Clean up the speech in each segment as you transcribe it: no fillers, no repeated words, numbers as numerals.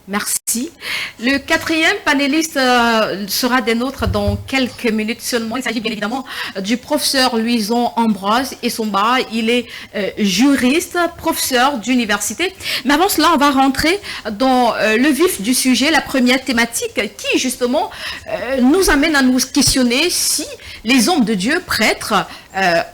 Merci. Le quatrième panéliste sera des nôtres dans quelques minutes seulement. Il s'agit bien évidemment du professeur Louison Ambroise Essomba. Il est juriste, professeur d'université. Mais avant cela, on va rentrer dans le vif du sujet, la première thématique qui justement nous amène à nous questionner si les hommes de Dieu, prêtres,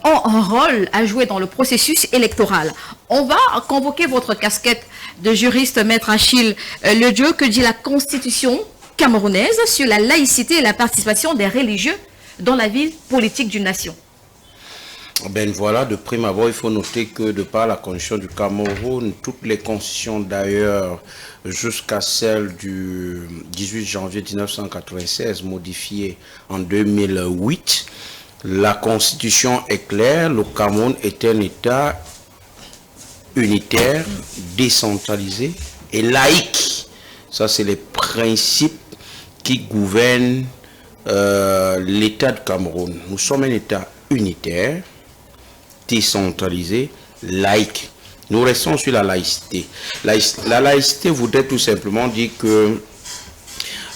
ont un rôle à jouer dans le processus électoral. On va convoquer votre casquette de juriste, maître Achille Ledieu. Que dit la Constitution camerounaise sur la laïcité et la participation des religieux dans la vie politique d'une nation? Ben voilà, de prime abord, il faut noter que de par la Constitution du Cameroun, toutes les constitutions d'ailleurs, jusqu'à celle du 18 janvier 1996, modifiée en 2008, la Constitution est claire, le Cameroun est un État unitaire, décentralisé et laïque. Ça, c'est les principes qui gouvernent l'État du Cameroun. Nous sommes un État unitaire, décentralisé, laïque. Nous restons sur la laïcité. La laïcité voudrait tout simplement dire que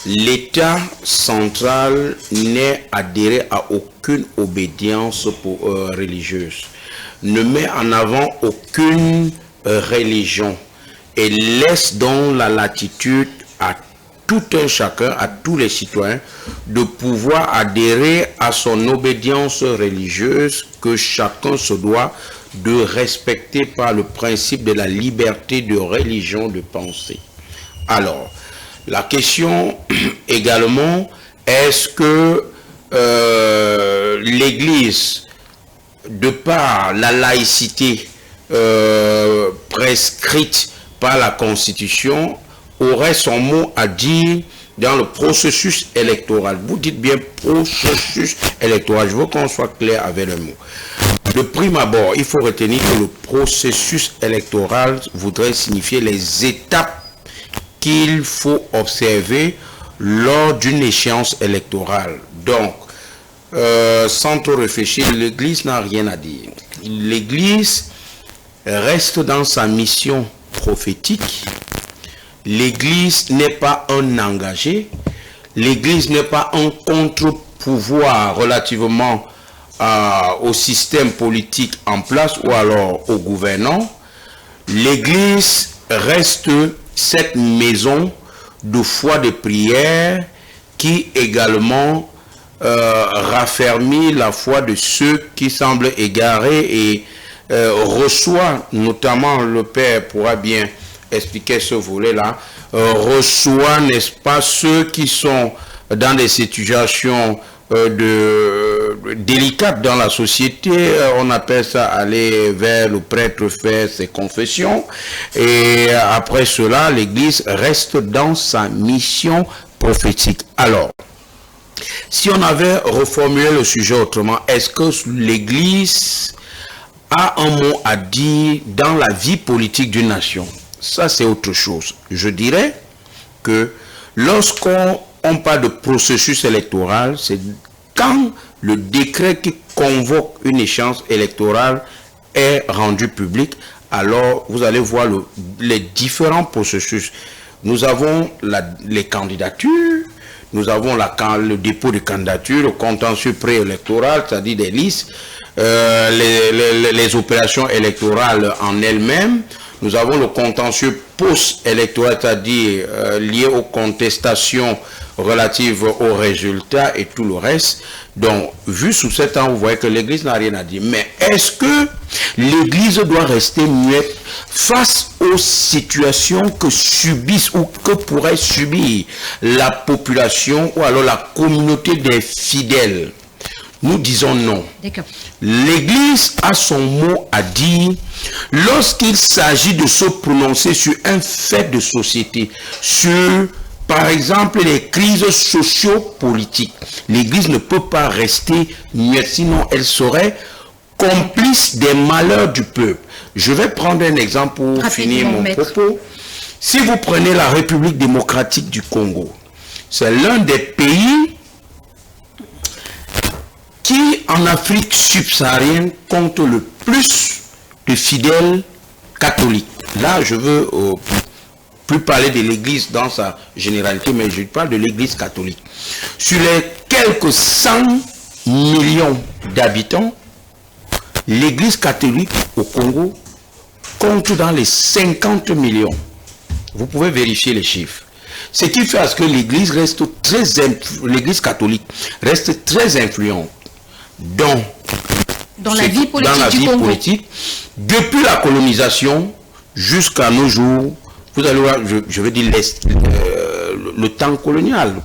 l'État central n'est adhéré à aucune obédience religieuse, ne met en avant aucune religion et laisse donc la latitude à tout un chacun, à tous les citoyens, de pouvoir adhérer à son obédience religieuse que chacun se doit de respecter par le principe de la liberté de religion de pensée. Alors, la question également, est-ce que l'Église, de par la laïcité prescrite par la Constitution, aurait son mot à dire dans le processus électoral? Vous dites bien processus électoral, je veux qu'on soit clair avec le mot. De prime abord, il faut retenir que le processus électoral voudrait signifier les étapes qu'il faut observer lors d'une échéance électorale. Donc, sans trop réfléchir, l'Église n'a rien à dire. L'Église reste dans sa mission prophétique. L'Église n'est pas un engagé. L'Église n'est pas un contre-pouvoir relativement au système politique en place ou alors au gouvernant. L'Église reste cette maison de foi de prière qui également raffermit la foi de ceux qui semblent égarés et reçoit, notamment le Père pourra bien expliquer ce volet-là, reçoit, n'est-ce pas, ceux qui sont dans des situations délicates dans la société. On appelle ça aller vers le prêtre faire ses confessions. Et après cela, l'Église reste dans sa mission prophétique. Alors, si on avait reformulé le sujet autrement, est-ce que l'Église a un mot à dire dans la vie politique d'une nation? Ça, c'est autre chose. Je dirais que lorsqu'on parle de processus électoral, c'est quand le décret qui convoque une échéance électorale est rendu public, alors vous allez voir les différents processus. Nous avons les candidatures, nous avons le dépôt de candidature, le contentieux préélectoral, c'est-à-dire des listes, les opérations électorales en elles-mêmes. Nous avons le contentieux post-électoral, c'est-à-dire lié aux contestations relatives aux résultats et tout le reste. Donc, vu sous cet angle, vous voyez que l'Église n'a rien à dire. Mais est-ce que l'Église doit rester muette face aux situations que subissent ou que pourrait subir la population ou alors la communauté des fidèles? Nous disons non. L'Église a son mot à dire lorsqu'il s'agit de se prononcer sur un fait de société, sur, par exemple, les crises socio-politiques. L'Église ne peut pas rester muette, sinon elle serait complice des malheurs du peuple. Je vais prendre un exemple pour finir mon propos. Si vous prenez la République démocratique du Congo, c'est l'un des pays qui, en Afrique subsaharienne, compte le plus de fidèles catholiques. Là, je veux plus parler de l'église dans sa généralité, mais je parle de l'église catholique. Sur les quelques 100 millions d'habitants, l'église catholique au Congo compte dans les 50 millions. Vous pouvez vérifier les chiffres. Ce qui fait à ce que l'église catholique reste très influente dans la vie politique du Congo. Depuis la colonisation jusqu'à nos jours, vous allez voir, je veux dire le temps colonial,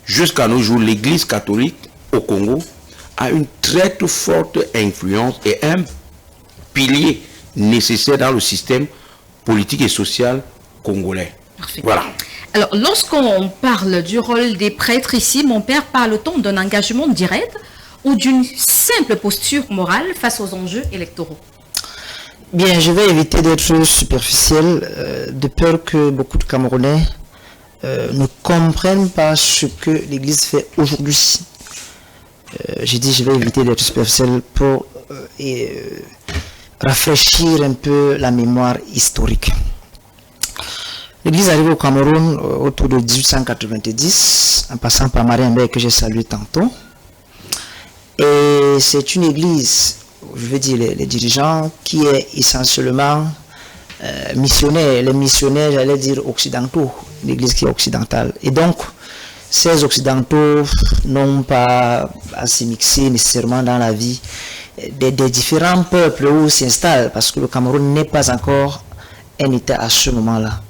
jusqu'à nos jours, l'église catholique au Congo a une très forte influence et un pilier nécessaire dans le système politique et social congolais. Parfait. Voilà. Alors, lorsqu'on parle du rôle des prêtres ici, mon père, parle-t-on d'un engagement direct ou d'une simple posture morale face aux enjeux électoraux? Bien, je vais éviter d'être superficiel, de peur que beaucoup de Camerounais ne comprennent pas ce que l'Église fait aujourd'hui. J'ai dit je vais éviter d'être superficiel pour rafraîchir un peu la mémoire historique. L'Église arrive au Cameroun autour de 1890, en passant par Marie-Ambert que j'ai salué tantôt. Et c'est une église, je veux dire les dirigeants, qui est essentiellement missionnaire. Les missionnaires, j'allais dire occidentaux, l'église qui est occidentale. Et donc, ces occidentaux n'ont pas à se mixer nécessairement dans la vie des différents peuples où s'installent, parce que le Cameroun n'est pas encore un État à ce moment-là.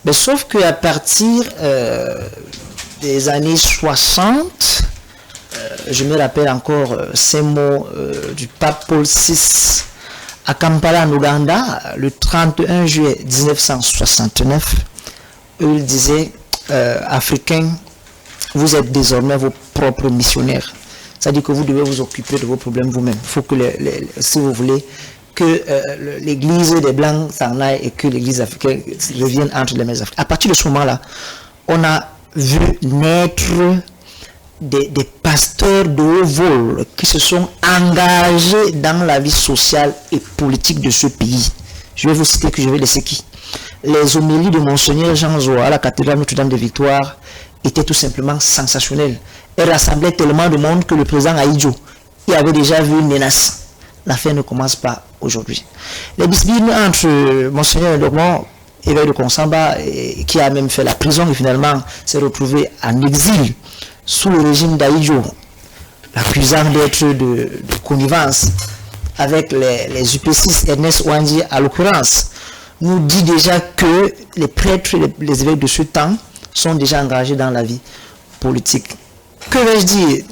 Mais sauf qu'à partir des années 60, je me rappelle encore ces mots du pape Paul VI à Kampala, en Ouganda, le 31 juillet 1969, où il disait Africains, vous êtes désormais vos propres missionnaires. C'est-à-dire que vous devez vous occuper de vos problèmes vous-même. Il faut que, si vous voulez, que l'église des Blancs s'en aille et que l'église africaine revienne entre les mains africaines. À partir de ce moment-là, on a vu naître des pasteurs de haut vol qui se sont engagés dans la vie sociale et politique de ce pays. Je vais vous citer que je vais laisser qui. Les homélies de Monseigneur Jean Zoa à la cathédrale Notre-Dame de Victoire étaient tout simplement sensationnelles. Elles rassemblaient tellement de monde que le président Aïdjo y avait déjà vu une menace. L'affaire ne commence pas aujourd'hui. Les disputes entre Monseigneur Dormant, évêque de Konsamba, qui a même fait la prison et finalement s'est retrouvé en exil sous le régime d'Aïdjo, l'accusant d'être de connivence avec les UP6, Ernest Ouandji à l'occurrence, nous dit déjà que les prêtres, les évêques de ce temps sont déjà engagés dans la vie politique. Que vais-je dire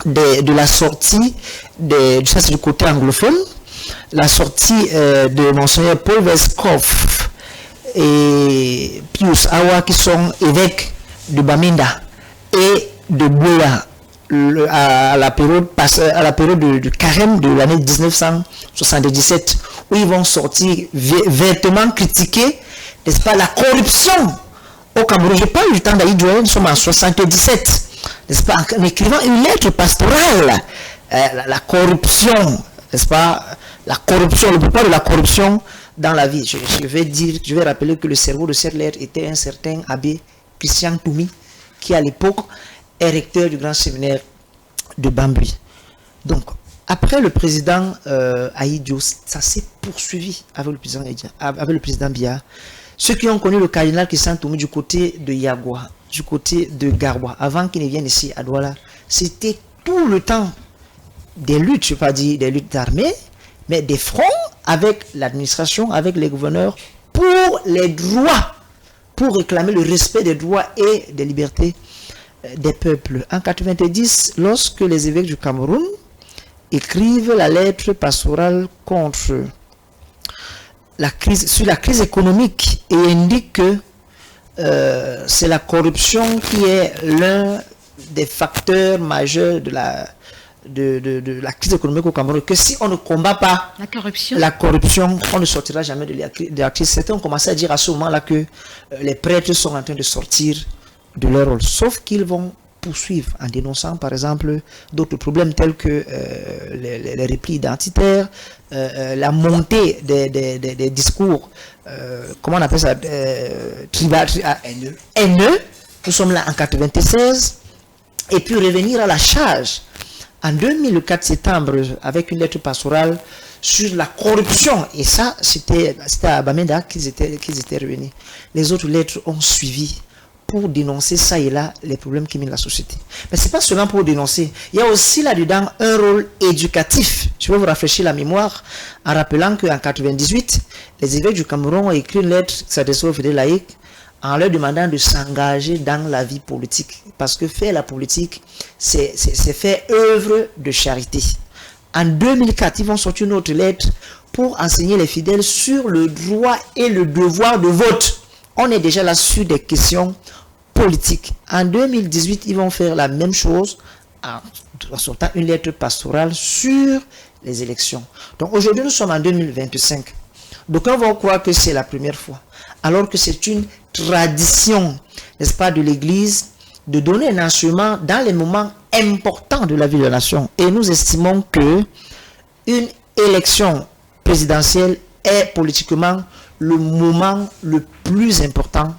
de la sortie, ça c'est du côté anglophone, la sortie de Monseigneur Paul Westcroft et Pius Awa qui sont évêques de Bamenda et de Bouya à la période du carême de l'année 1977 où ils vont sortir vertement critiquer, n'est-ce pas, la corruption au Cameroun. Je parle du temps d'Aïdjo, nous sommes en 77, n'est-ce pas, en écrivant une lettre pastorale, la corruption, n'est-ce pas, la corruption, le pourquoi de la corruption dans la vie. Je vais rappeler que le cerveau de cette lettre était un certain abbé Christian Toumi, qui à l'époque est recteur du grand séminaire de Bambui. Donc, après le président Aïdjo, ça s'est poursuivi avec le président Biya. Ceux qui ont connu le cardinal Christian Toumi du côté de Yagua, du côté de Garoua, avant qu'il ne vienne ici à Douala, c'était tout le temps des luttes, je ne vais pas dire des luttes armées, mais des fronts avec l'administration, avec les gouverneurs, pour les droits, pour réclamer le respect des droits et des libertés des peuples. En 90, lorsque les évêques du Cameroun écrivent la lettre pastorale contre sur la crise économique et indiquent que c'est la corruption qui est l'un des facteurs majeurs de la crise économique au Cameroun, que si on ne combat pas la corruption, on ne sortira jamais de la crise. Certains ont commencé à dire à ce moment-là que les prêtres sont en train de sortir de leur rôle, sauf qu'ils vont poursuivre en dénonçant par exemple d'autres problèmes tels que les replis identitaires, la montée des discours, comment on appelle ça, haineux. Nous sommes là en 96, et puis revenir à la charge en 2000, le 4 septembre, avec une lettre pastorale sur la corruption. Et ça, c'était à Bamenda qu'ils étaient revenus. Les autres lettres ont suivi pour dénoncer ça et là les problèmes qui minent la société. Mais ce n'est pas seulement pour dénoncer. Il y a aussi là-dedans un rôle éducatif. Je vais vous rafraîchir la mémoire en rappelant qu'en 98, les évêques du Cameroun ont écrit une lettre qui s'adressait aux fidèles laïcs en leur demandant de s'engager dans la vie politique. Parce que faire la politique, c'est faire œuvre de charité. En 2004, ils vont sortir une autre lettre pour enseigner les fidèles sur le droit et le devoir de vote. On est déjà là sur des questions politiques. En 2018, ils vont faire la même chose en sortant une lettre pastorale sur les élections. Donc aujourd'hui, nous sommes en 2025. Donc on va croire que c'est la première fois. Alors que c'est une tradition, n'est-ce pas, de l'Église, de donner un enseignement dans les moments importants de la vie de la nation. Et nous estimons que une élection présidentielle est politiquement le moment le plus important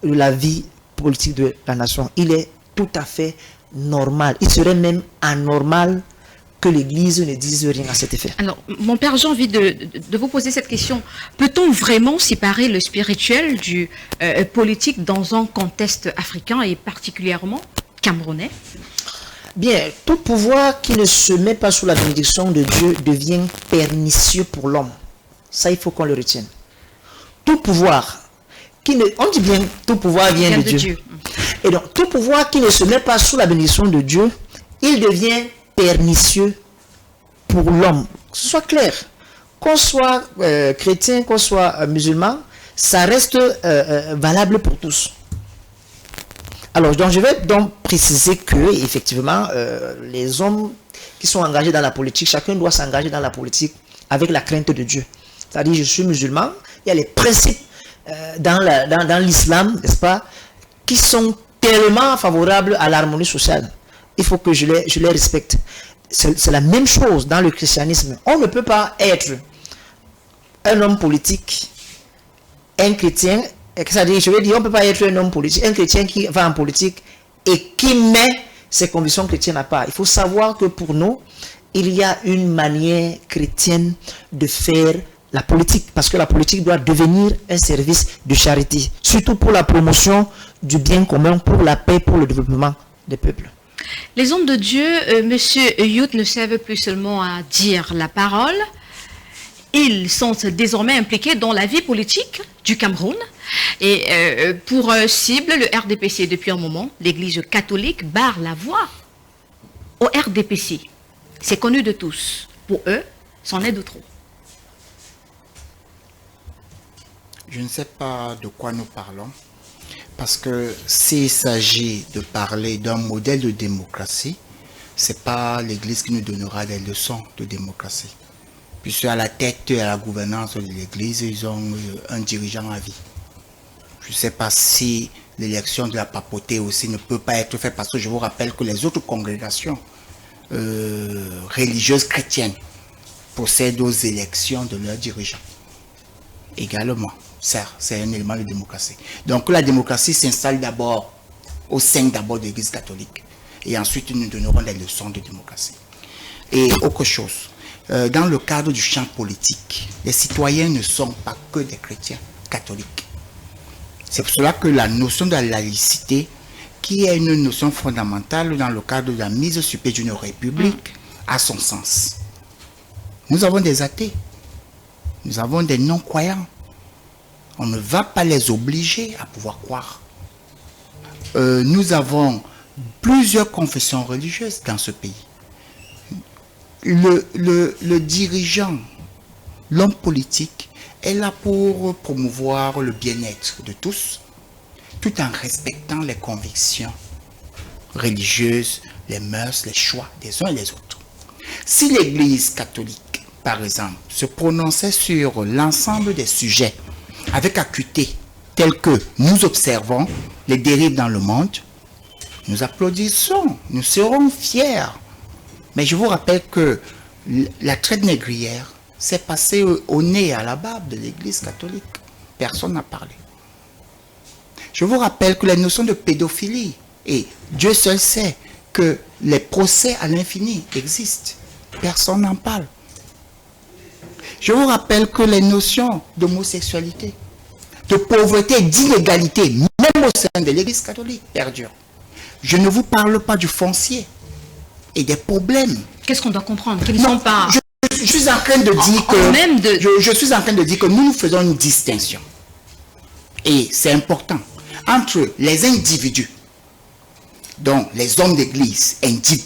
de la vie politique de la nation. Il est tout à fait normal. Il serait même anormal que l'Église ne dise rien à cet effet. Alors, mon père, j'ai envie de vous poser cette question. Peut-on vraiment séparer le spirituel du politique dans un contexte africain et particulièrement camerounais? Bien, tout pouvoir qui ne se met pas sous la bénédiction de Dieu devient pernicieux pour l'homme. Ça, il faut qu'on le retienne. Tout pouvoir qui ne... On dit bien, tout pouvoir vient de Dieu. Et donc, tout pouvoir qui ne se met pas sous la bénédiction de Dieu, il devient pernicieux pour l'homme. Que ce soit clair. Qu'on soit chrétien, qu'on soit musulman, ça reste valable pour tous. Alors, donc, je vais donc préciser que, effectivement, les hommes qui sont engagés dans la politique, chacun doit s'engager dans la politique avec la crainte de Dieu. C'est-à-dire, je suis musulman, il y a les principes dans l'islam, n'est-ce pas, qui sont tellement favorables à l'harmonie sociale. Il faut que je les respecte. C'est la même chose dans le christianisme. On ne peut pas être un homme politique, un chrétien, c'est-à-dire, je veux dire, on ne peut pas être un homme politique, un chrétien qui va en politique et qui met ses convictions chrétiennes à part. Il faut savoir que pour nous, il y a une manière chrétienne de faire la politique, parce que la politique doit devenir un service de charité, surtout pour la promotion du bien commun, pour la paix, pour le développement des peuples. Les hommes de Dieu, Monsieur Youth, ne servent plus seulement à dire la parole, ils sont désormais impliqués dans la vie politique du Cameroun. Et pour cible, le RDPC, depuis un moment, l'Église catholique barre la voie au RDPC. C'est connu de tous. Pour eux, c'en est de trop. Je ne sais pas de quoi nous parlons, parce que s'il s'agit de parler d'un modèle de démocratie, ce n'est pas l'Église qui nous donnera des leçons de démocratie. Puisque à la tête et à la gouvernance de l'Église, ils ont un dirigeant à vie. Je ne sais pas si l'élection de la papauté aussi ne peut pas être faite, parce que je vous rappelle que les autres congrégations religieuses chrétiennes procèdent aux élections de leurs dirigeants. Également, certes, c'est un élément de démocratie. Donc la démocratie s'installe d'abord au sein d'abord de l'Église catholique. Et ensuite, nous donnerons des leçons de démocratie. Et autre chose, dans le cadre du champ politique, les citoyens ne sont pas que des chrétiens catholiques. C'est pour cela que la notion de la laïcité, qui est une notion fondamentale dans le cadre de la mise sur pied d'une république, a son sens. Nous avons des athées, nous avons des non-croyants. On ne va pas les obliger à pouvoir croire. Nous avons plusieurs confessions religieuses dans ce pays. Le dirigeant, l'homme politique, est là pour promouvoir le bien-être de tous, tout en respectant les convictions religieuses, les mœurs, les choix des uns et des autres. Si l'Église catholique, par exemple, se prononçait sur l'ensemble des sujets avec acuité, tels que nous observons les dérives dans le monde, nous applaudissons, nous serons fiers. Mais je vous rappelle que la traite négrière s'est passée au nez et à la barbe de l'Église catholique. Personne n'a parlé. Je vous rappelle que les notions de pédophilie, et Dieu seul sait que les procès à l'infini existent. Personne n'en parle. Je vous rappelle que les notions d'homosexualité, de pauvreté, d'inégalité, même au sein de l'Église catholique, perdurent. Je ne vous parle pas du foncier et des problèmes. Qu'est-ce qu'on doit comprendre? Qu'ils ne sont pas... Je suis en train de dire que... Je suis en train de dire que nous faisons une distinction. Et c'est important. Entre les individus, donc les hommes d'église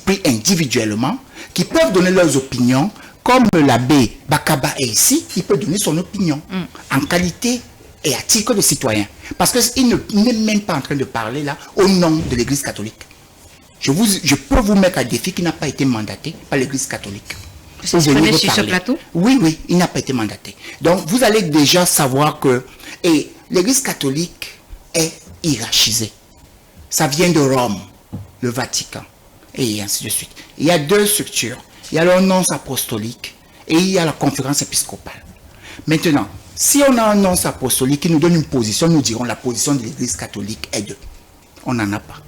pris individuellement, qui peuvent donner leurs opinions, comme l'abbé Bakaba est ici, il peut donner son opinion en qualité et à titre de citoyen. Parce qu'il n'est même pas en train de parler là au nom de l'Église catholique. Je peux vous mettre à défi qu'il n'a pas été mandaté par l'Église catholique. Vous exprimez sur ce plateau? Oui, oui, il n'a pas été mandaté. Donc vous allez déjà savoir que l'Église catholique est hiérarchisée. Ça vient de Rome, le Vatican, et ainsi de suite. Il y a deux structures. Il y a l'ordonnance apostolique et il y a la conférence épiscopale. Maintenant, si on a un ordonnance apostolique qui nous donne une position, nous dirons la position de l'Église catholique est de. On n'en a pas.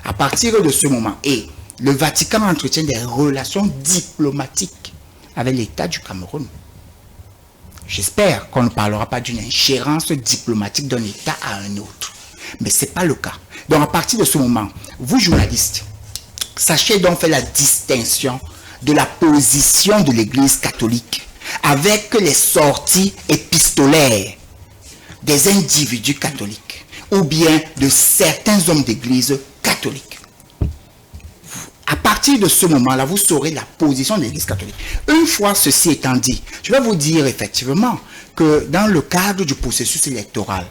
À partir de ce moment, et le Vatican entretient des relations diplomatiques avec l'État du Cameroun. J'espère qu'on ne parlera pas d'une ingérence diplomatique d'un État à un autre. Mais ce n'est pas le cas. Donc à partir de ce moment, vous journalistes, sachez donc faire la distinction de la position de l'Église catholique avec les sorties épistolaires des individus catholiques ou bien de certains hommes d'église catholiques. À partir de ce moment-là, vous saurez la position de l'Église catholique. Une fois ceci étant dit, je vais vous dire effectivement que dans le cadre du processus électoral,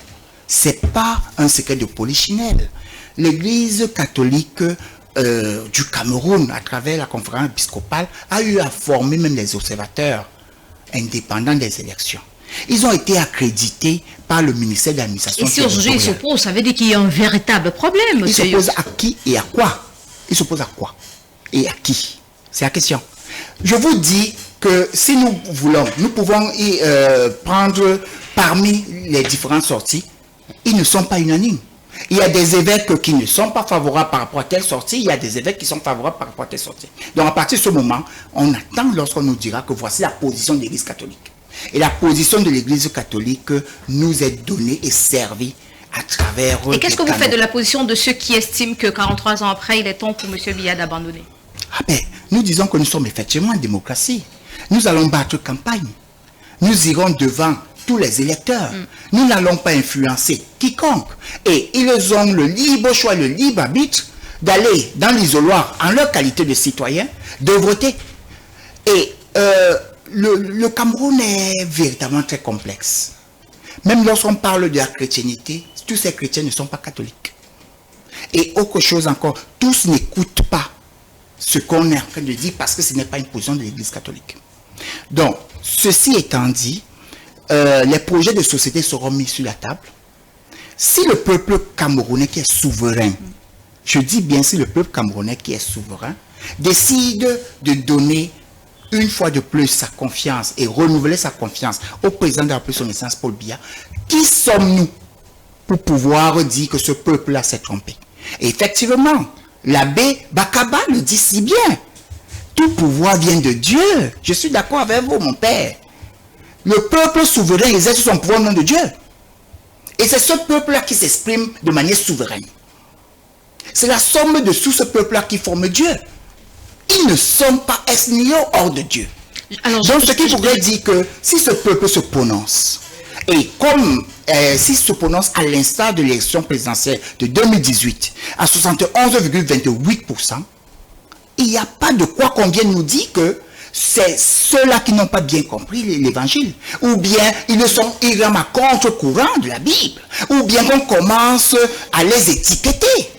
ce n'est pas un secret de polichinelle. L'Église catholique du Cameroun, à travers la conférence épiscopale, a eu à former même les observateurs indépendants des élections. Ils ont été accrédités par le ministère de l'administration. Et si aujourd'hui ils s'opposent, ça veut dire qu'il y a un véritable problème. Ils s'opposent à qui et à quoi? Ils s'opposent à quoi et à qui? C'est la question. Je vous dis que si nous voulons, nous pouvons y prendre parmi les différentes sorties. Ils ne sont pas unanimes. Il y a des évêques qui ne sont pas favorables par rapport à telle sortie, il y a des évêques qui sont favorables par rapport à telle sortie. Donc à partir de ce moment, on attend lorsqu'on nous dira que voici la position de l'Église catholique. Et la position de l'Église catholique nous est donnée et servie à travers... Et qu'est-ce que vous faites de la position de ceux qui estiment que 43 ans après, il est temps pour M. Biya d'abandonner? Ah ben, nous disons que nous sommes effectivement en démocratie. Nous allons battre campagne. Nous irons devant tous les électeurs. Nous n'allons pas influencer quiconque. Et ils ont le libre choix, le libre arbitre d'aller dans l'isoloir en leur qualité de citoyen, de voter. Et le Cameroun est véritablement très complexe. Même lorsqu'on parle de la chrétienté, tous ces chrétiens ne sont pas catholiques. Et autre chose encore, tous n'écoutent pas ce qu'on est en train de dire parce que ce n'est pas une position de l'Église catholique. Donc, ceci étant dit, les projets de société seront mis sur la table. Si le peuple camerounais qui est souverain, je dis bien si le peuple camerounais qui est souverain, décide de donner une fois de plus sa confiance et renouveler sa confiance au président de la République son Excellence Paul Biya, qui sommes-nous pour pouvoir dire que ce peuple-là s'est trompé? Et effectivement, l'abbé Bakaba le dit si bien. Tout pouvoir vient de Dieu. Je suis d'accord avec vous, mon père. Le peuple souverain exerce son pouvoir au nom de Dieu. Et c'est ce peuple-là qui s'exprime de manière souveraine. C'est la somme de tout ce peuple-là qui forme Dieu. Ils ne sont pas ex nihilo hors de Dieu. Alors, donc, ce qui pourrait dire que si ce peuple se prononce, et comme s'il se prononce à l'instar de l'élection présidentielle de 2018 à 71,28%, il n'y a pas de quoi qu'on vienne nous dire que c'est ceux-là qui n'ont pas bien compris l'évangile, ou bien ils rament à contre-courant de la Bible, ou bien qu'on commence à les étiqueter.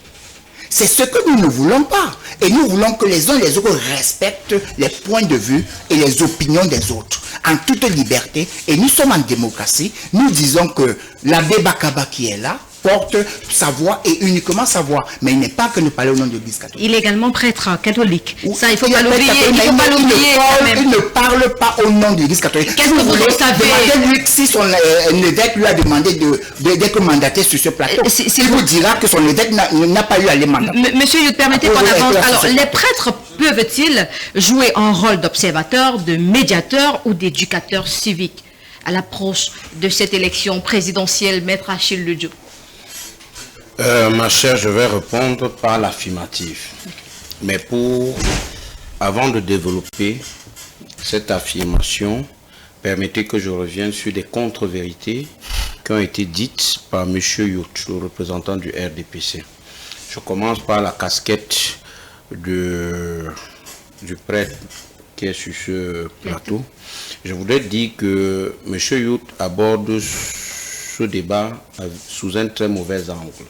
C'est ce que nous ne voulons pas. Et nous voulons que les uns et les autres respectent les points de vue et les opinions des autres, en toute liberté. Et nous sommes en démocratie. Nous disons que l'abbé Bakaba qui est là, porte sa voix et uniquement sa voix. Mais il n'est pas que de parler au nom de l'Église catholique. Il est également prêtre catholique. Ça, il ne faut Il pas est l'oublier. prêtre catholique, Il faut pas mais l'oublier quand même. il ne parle pas au nom de l'Église catholique. Qu'est-ce que vous en savez? Demandez-lui si son évêque lui a demandé d'être mandaté sur ce plateau. Il vous dira que son évêque n'a pas eu à les mandater. Monsieur Yout, permettez qu'on Oui, avance. oui, Alors, c'est ça. les prêtres peuvent-ils jouer un rôle d'observateur, de médiateur ou d'éducateur civique à l'approche de cette élection présidentielle, Maître Achille Ludio? Ma chère, je vais répondre par l'affirmative. Mais avant de développer cette affirmation, permettez que je revienne sur des contre-vérités qui ont été dites par M. Yout, le représentant du RDPC. Je commence par la casquette du prêtre qui est sur ce plateau. Je voudrais dire que M. Yout aborde ce débat sous un très mauvais angle.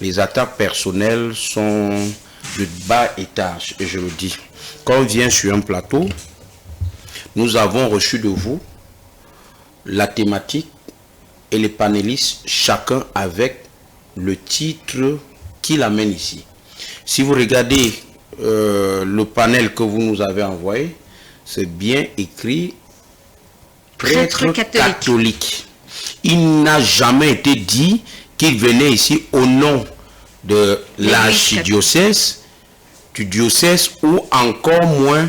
Les attaques personnelles sont de bas étage, et je le dis. Quand on vient sur un plateau, nous avons reçu de vous la thématique et les panélistes, chacun avec le titre qui l'amène ici. Si vous regardez le panel que vous nous avez envoyé, c'est bien écrit prêtre catholique. Il n'a jamais été dit qu'il venait ici au nom de l'archidiocèse, du diocèse, ou encore moins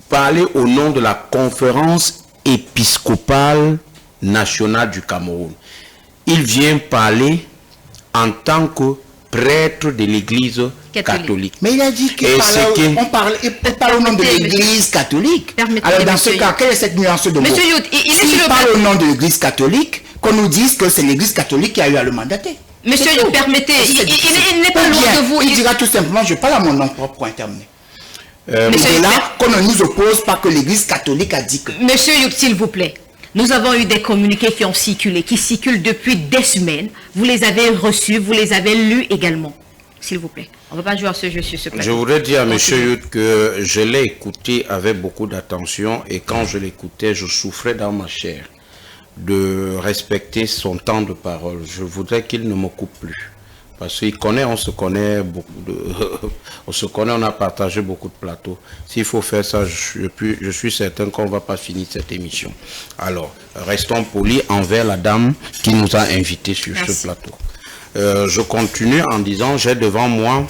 parler au nom de la conférence épiscopale nationale du Cameroun. Il vient parler en tant que prêtre de l'église catholique. Mais il a dit qu'il parle au nom de l'église catholique. Alors dans ce cas, quelle est cette nuance de mots? Monsieur Yout, s'il parle au nom de l'église catholique, qu'on nous dise que c'est l'église catholique qui a eu à le mandater. Monsieur Yout, permettez, il n'est pas loin de vous. Il dira tout simplement, je parle à mon nom propre, point terminé. Monsieur là, qu'on ne nous oppose pas que l'église catholique a dit que... Monsieur Yout, s'il vous plaît, nous avons eu des communiqués qui ont circulé, qui circulent depuis des semaines. Vous les avez reçus, vous les avez lus également. S'il vous plaît, on ne va pas jouer à ce jeu sur ce plateau. Je voudrais dire à M. Yout que je l'ai écouté avec beaucoup d'attention, et quand je l'écoutais, je souffrais dans ma chair de respecter son temps de parole. Je voudrais qu'il ne me coupe plus. Parce qu'il connaît, on se connaît beaucoup on se connaît, on a partagé beaucoup de plateaux. S'il faut faire ça, je suis certain qu'on ne va pas finir cette émission. Alors, restons polis envers la dame qui nous a invités sur ce plateau. Je continue en disant, j'ai devant moi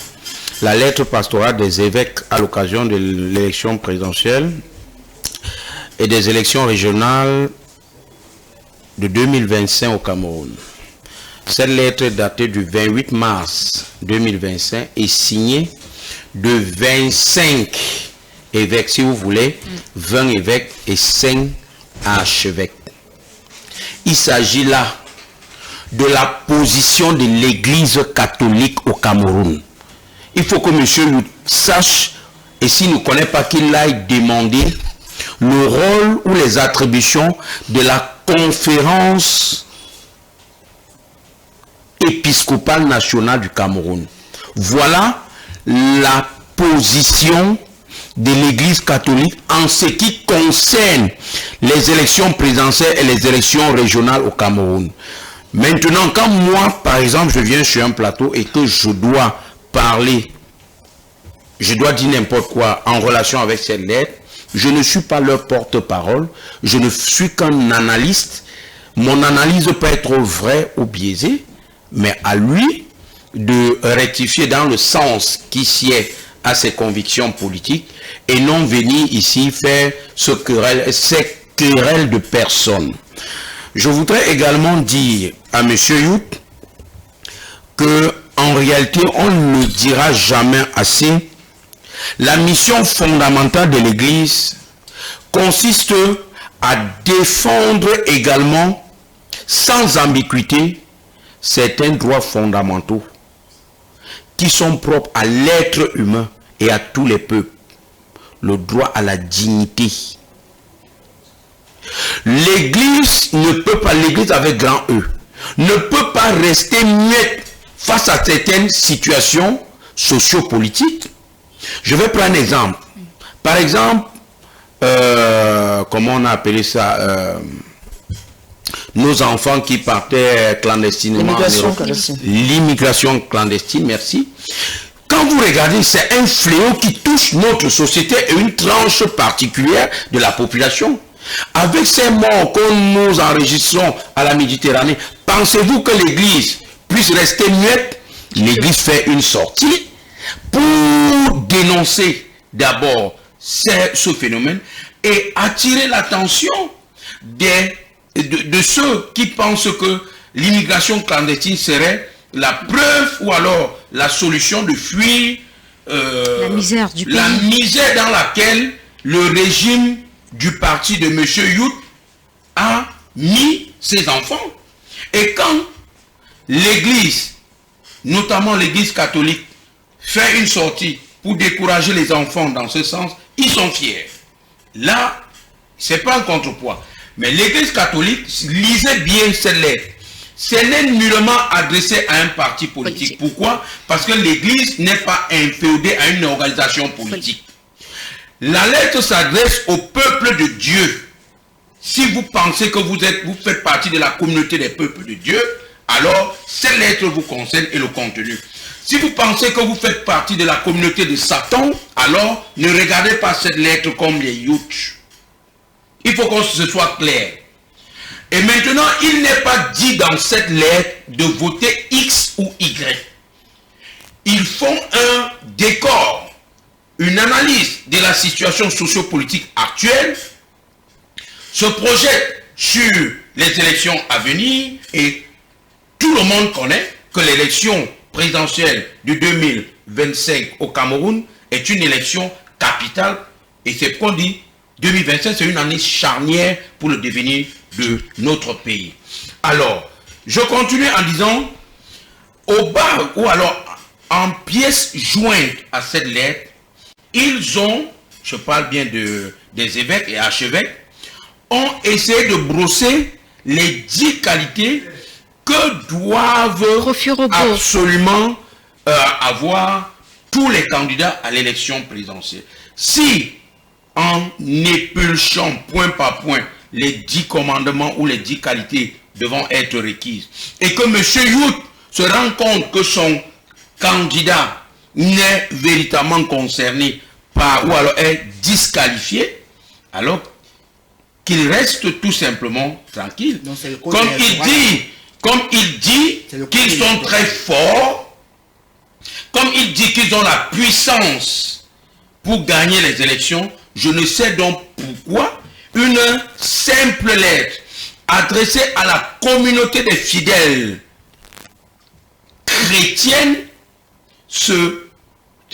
la lettre pastorale des évêques à l'occasion de l'élection présidentielle et des élections régionales de 2025 au Cameroun. Cette lettre est datée du 28 mars 2025 et signée de 25 évêques, si vous voulez, 20 évêques et 5 archevêques. Il s'agit là de la position de l'Église catholique au Cameroun. Il faut que M. sache, et s'il ne connaît pas, qu'il aille demander le rôle ou les attributions de la conférence épiscopale nationale du Cameroun. Voilà la position de l'Église catholique en ce qui concerne les élections présidentielles et les élections régionales au Cameroun. Maintenant, quand moi, par exemple, je viens sur un plateau et que je dois parler, je dois dire n'importe quoi en relation avec cette lettre, je ne suis pas leur porte-parole, je ne suis qu'un analyste. Mon analyse peut être vraie ou biaisée, mais à lui de rectifier dans le sens qui sied à ses convictions politiques et non venir ici faire ces querelles de personnes. Je voudrais également dire à M. Yout que en réalité, on ne le dira jamais assez. La mission fondamentale de l'Église consiste à défendre également, sans ambiguïté, certains droits fondamentaux qui sont propres à l'être humain et à tous les peuples. Le droit à la dignité. L'Église ne peut pas, l'Église avec grand E, ne peut pas rester muette face à certaines situations sociopolitiques. Je vais prendre un exemple. Par exemple, comment on a appelé ça, nos enfants qui partaient clandestinement en Europe. L'immigration clandestine, merci. Quand vous regardez, c'est un fléau qui touche notre société et une tranche particulière de la population. Avec ces morts que nous enregistrons à la Méditerranée, pensez-vous que l'Église puisse rester muette? L'Église fait une sortie pour dénoncer d'abord ce phénomène et attirer l'attention de ceux qui pensent que l'immigration clandestine serait la preuve ou alors la solution de fuir la misère du pays. La misère dans laquelle le régime du parti de M. Yout a mis ses enfants. Et quand l'Église, notamment l'Église catholique, fait une sortie pour décourager les enfants dans ce sens, ils sont fiers. Là, ce n'est pas un contrepoids. Mais l'Église catholique, lisez bien cette lettre. Ce n'est nullement adressé à un parti politique. Pourquoi? Parce que l'Église n'est pas inféodée à une organisation politique. La lettre s'adresse au peuple de Dieu. Si vous pensez que vous faites partie de la communauté des peuples de Dieu, alors cette lettre vous concerne et le contenu. Si vous pensez que vous faites partie de la communauté de Satan, alors ne regardez pas cette lettre comme les youths. Il faut que ce soit clair. Et maintenant, il n'est pas dit dans cette lettre de voter X ou Y. Ils font un décor, une analyse de la situation sociopolitique actuelle, se projettent sur les élections à venir et tout le monde connaît que l'élection présidentielle de 2025 au Cameroun est une élection capitale et c'est pourquoi on dit 2025 c'est une année charnière pour le devenir de notre pays. Alors, je continue en disant au bas ou alors en pièce jointe à cette lettre, ils ont, je parle bien des évêques et archevêques, ont essayé de brosser les 10 qualités que doivent absolument avoir tous les candidats à l'élection présidentielle. Si, en épulchant point par point les 10 commandements ou les 10 qualités devant être requises, et que M. Yout se rend compte que son candidat n'est véritablement concerné par, ou alors est disqualifié, alors qu'il reste tout simplement tranquille. Comme il dit qu'ils sont très forts, comme il dit qu'ils ont la puissance pour gagner les élections, je ne sais donc pourquoi une simple lettre adressée à la communauté des fidèles chrétiennes se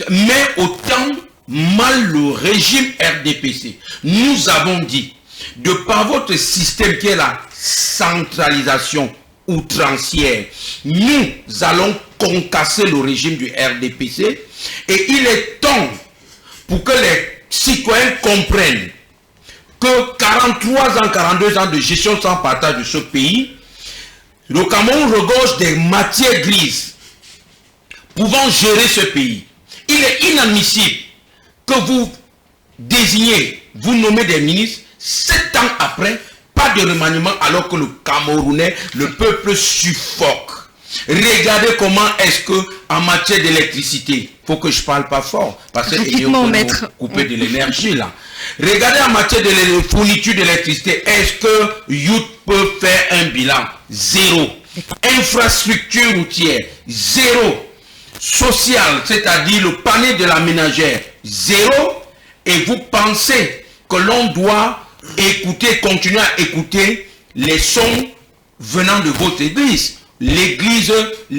met autant mal le régime RDPC. Nous avons dit, de par votre système qui est la centralisation outrancière, nous allons concasser le régime du RDPC et il est temps pour que les citoyens comprennent que 43 ans, 42 ans de gestion sans partage de ce pays, le Cameroun regorge des matières grises pouvant gérer ce pays. Il est inadmissible que vous désignez, vous nommez des ministres, 7 ans après, pas de remaniement alors que le Camerounais, le peuple suffoque. Regardez comment est-ce que en matière d'électricité, faut que je parle pas fort parce que il faut couper de l'énergie là. Regardez en matière de fourniture d'électricité, est-ce que Youth peut faire un bilan? Zéro. Infrastructure routière, zéro. Social, c'est-à-dire le panier de la ménagère, zéro. Et vous pensez que l'on doit écouter, continuer à écouter les sons venant de votre église. L'église,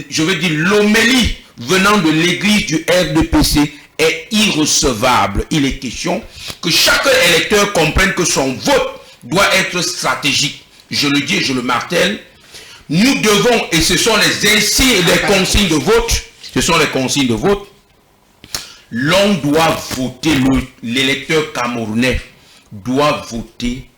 je veux dire l'homélie venant de l'église du RDPC est irrecevable. Il est question que chaque électeur comprenne que son vote doit être stratégique. Je le dis et je le martèle. Nous devons, et ce sont les insignes et les consignes de vote, ce sont les consignes de vote, l'on doit voter, l'électeur camerounais doit voter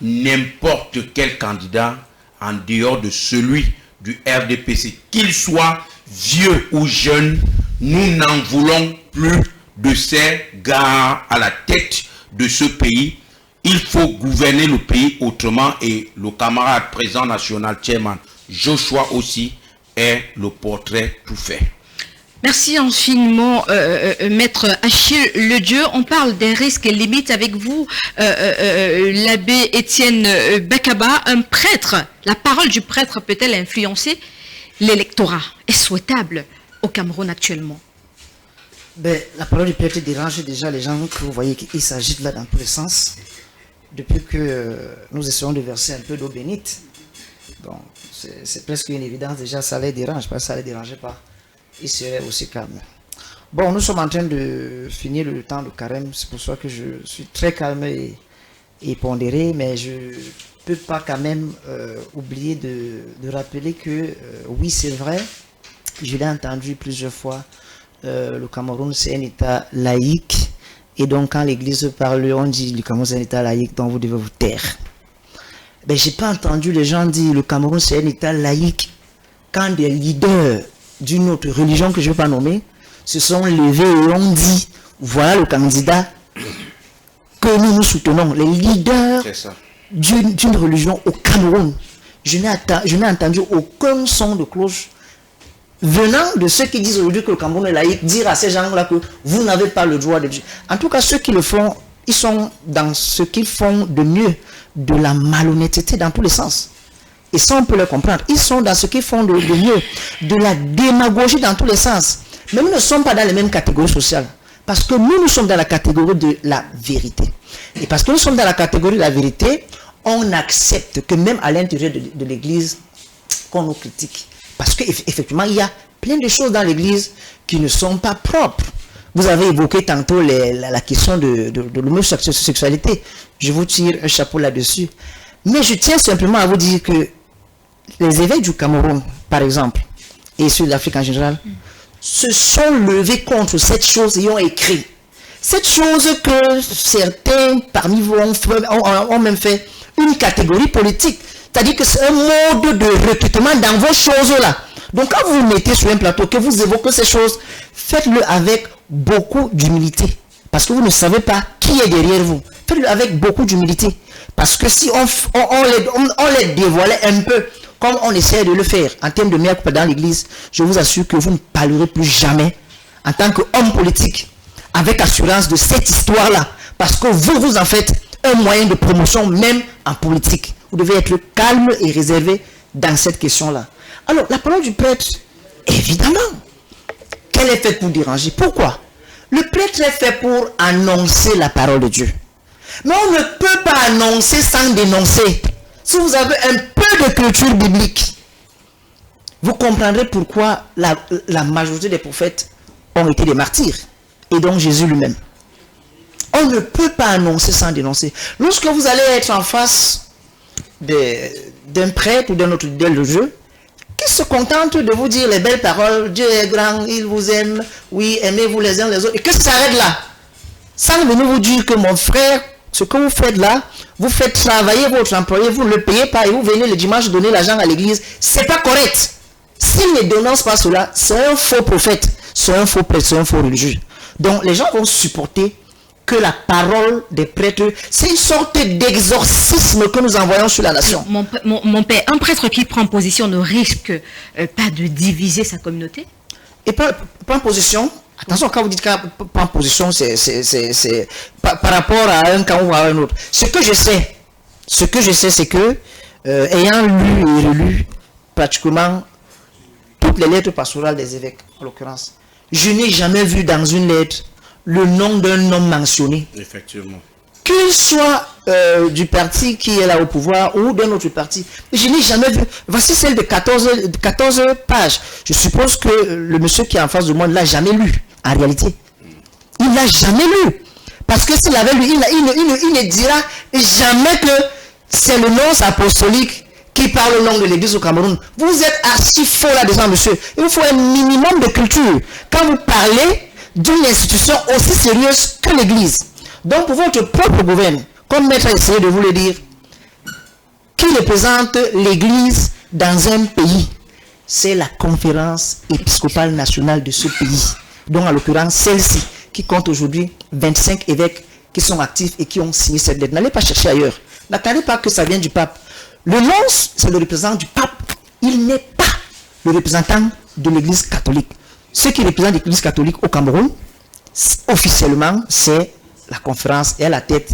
n'importe quel candidat en dehors de celui du RDPC. Qu'il soit vieux ou jeune, nous n'en voulons plus de ces gars à la tête de ce pays il faut gouverner le pays autrement et le camarade président national, chairman Joshua aussi, est le portrait tout fait. Merci infiniment, Maître Achille Ledieu. On parle des risques et limites avec vous, l'abbé Étienne Bakaba, un prêtre. La parole du prêtre peut-elle influencer l'électorat? Est-ce souhaitable au Cameroun actuellement? Ben, la parole du prêtre dérange déjà les gens que vous voyez qui s'agitent là dans tous les sens. Depuis que nous essayons de verser un peu d'eau bénite. Donc, c'est presque une évidence déjà, ça les dérange, parce que ça ne les dérangeait pas. Ils seraient aussi calmes. Bon, nous sommes en train de finir le temps de carême, c'est pour ça que je suis très calme et pondéré, mais je ne peux pas quand même oublier de rappeler que, oui, c'est vrai, je l'ai entendu plusieurs fois, le Cameroun, c'est un État laïque, et donc quand l'Église parle, on dit le Cameroun, c'est un État laïque, donc vous devez vous taire. Ben, je n'ai pas entendu les gens dire le Cameroun, c'est un État laïque, quand des leaders d'une autre religion que je ne vais pas nommer, se sont levés et ont dit, voilà le candidat que nous soutenons, les leaders d'une religion au Cameroun. Je n'ai entendu aucun son de cloche venant de ceux qui disent aujourd'hui que le Cameroun est laïque, dire à ces gens-là que vous n'avez pas le droit de dire. En tout cas, ceux qui le font, ils sont dans ce qu'ils font de mieux, de la malhonnêteté dans tous les sens. Et ça, on peut le comprendre. Ils sont dans ce qu'ils font de mieux, de la démagogie dans tous les sens. Mais nous ne sommes pas dans les mêmes catégories sociales. Parce que nous sommes dans la catégorie de la vérité. Et parce que nous sommes dans la catégorie de la vérité, on accepte que même à l'intérieur de l'Église, qu'on nous critique. Parce qu'effectivement, il y a plein de choses dans l'Église qui ne sont pas propres. Vous avez évoqué tantôt la question de l'homosexualité. Je vous tire un chapeau là-dessus. Mais je tiens simplement à vous dire que les évêques du Cameroun, par exemple, et ceux de l'Afrique en général, se sont levés contre cette chose et ont écrit. Cette chose que certains parmi vous ont même fait une catégorie politique. C'est-à-dire que c'est un mode de recrutement dans vos choses-là. Donc quand vous vous mettez sur un plateau, que vous évoquez ces choses, faites-le avec beaucoup d'humilité. Parce que vous ne savez pas qui est derrière vous. Faites-le avec beaucoup d'humilité. Parce que si on les dévoilait un peu, comme on essaie de le faire en termes de mea culpa dans l'église, je vous assure que vous ne parlerez plus jamais en tant qu'homme politique avec assurance de cette histoire-là. Parce que vous en faites un moyen de promotion même en politique. Vous devez être calme et réservé dans cette question-là. Alors, la parole du prêtre, évidemment, qu'elle est faite pour déranger. Pourquoi? Le prêtre est fait pour annoncer la parole de Dieu. Mais on ne peut pas annoncer sans dénoncer. Si vous avez un peu de culture biblique, vous comprendrez pourquoi la majorité des prophètes ont été des martyrs. Et donc Jésus lui-même. On ne peut pas annoncer sans dénoncer. Lorsque vous allez être en face d'un prêtre ou d'un autre idole de Dieu, qui se contente de vous dire les belles paroles, Dieu est grand, il vous aime, oui, aimez-vous les uns les autres, et que ça s'arrête là. Sans venir vous dire que mon frère, ce que vous faites là, vous faites travailler votre employé, vous ne le payez pas et vous venez le dimanche donner l'argent à l'église, c'est pas correct. S'il ne dénonce pas cela, c'est un faux prophète, c'est un faux prêtre, c'est un faux religieux. Donc les gens vont supporter que la parole des prêtres, c'est une sorte d'exorcisme que nous envoyons sur la nation. Mon père, un prêtre qui prend position ne risque pas de diviser sa communauté? Et prend position, attention, quand vous dites qu'il prend position, c'est par rapport à un camp ou à un autre. Ce que je sais, c'est que, ayant lu et relu pratiquement toutes les lettres pastorales des évêques, en l'occurrence, je n'ai jamais vu dans une lettre le nom d'un homme mentionné. Effectivement. Qu'il soit du parti qui est là au pouvoir ou d'un autre parti. Je n'ai jamais vu. Voici celle de 14 pages. Je suppose que le monsieur qui est en face de moi ne l'a jamais lu, en réalité. Il ne l'a jamais lu. Parce que s'il avait lu, il ne dira jamais que c'est le nom apostolique qui parle au nom de l'église au Cameroun. Vous êtes assis faux là-dedans, monsieur. Il vous faut un minimum de culture. Quand vous parlez d'une institution aussi sérieuse que l'église. Donc pour votre propre gouvernement, comme Maître a essayé de vous le dire, qui représente l'église dans un pays, c'est la conférence épiscopale nationale de ce pays. Donc en l'occurrence celle-ci, qui compte aujourd'hui 25 évêques qui sont actifs et qui ont signé cette lettre. N'allez pas chercher ailleurs. N'attendez pas que ça vienne du pape. Le nonce, c'est le représentant du pape. Il n'est pas le représentant de l'église catholique. Ce qui représente l'église catholique au Cameroun, officiellement, c'est la conférence. Et à la tête,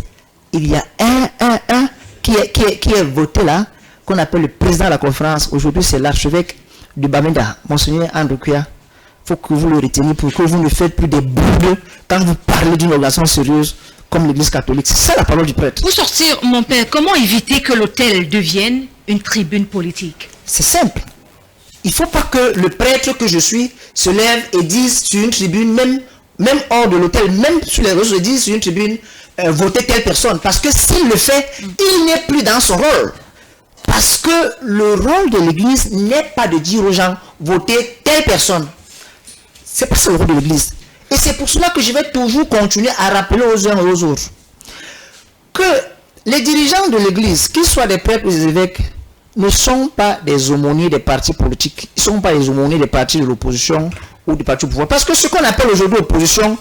il y a un qui est voté là, qu'on appelle le président de la conférence. Aujourd'hui, c'est l'archevêque du Bamenda, Monseigneur André Kuya. Il faut que vous le reteniez pour que vous ne faites plus des boules quand vous parlez d'une organisation sérieuse comme l'église catholique. C'est ça la parole du prêtre. Pour sortir, mon père, comment éviter que l'autel devienne une tribune politique? C'est simple. Il ne faut pas que le prêtre que je suis se lève et dise sur une tribune, même hors de l'autel, même sur les réseaux, dise sur une tribune, votez telle personne. Parce que s'il le fait, il n'est plus dans son rôle. Parce que le rôle de l'église n'est pas de dire aux gens, votez telle personne. C'est pas ça le rôle de l'église. Et c'est pour cela que je vais toujours continuer à rappeler aux uns et aux autres que les dirigeants de l'église, qu'ils soient des prêtres ou des évêques, ne sont pas des aumôniers des partis politiques. Ils ne sont pas des aumôniers des partis de l'opposition ou du parti au pouvoir. Parce que ce qu'on appelle aujourd'hui opposition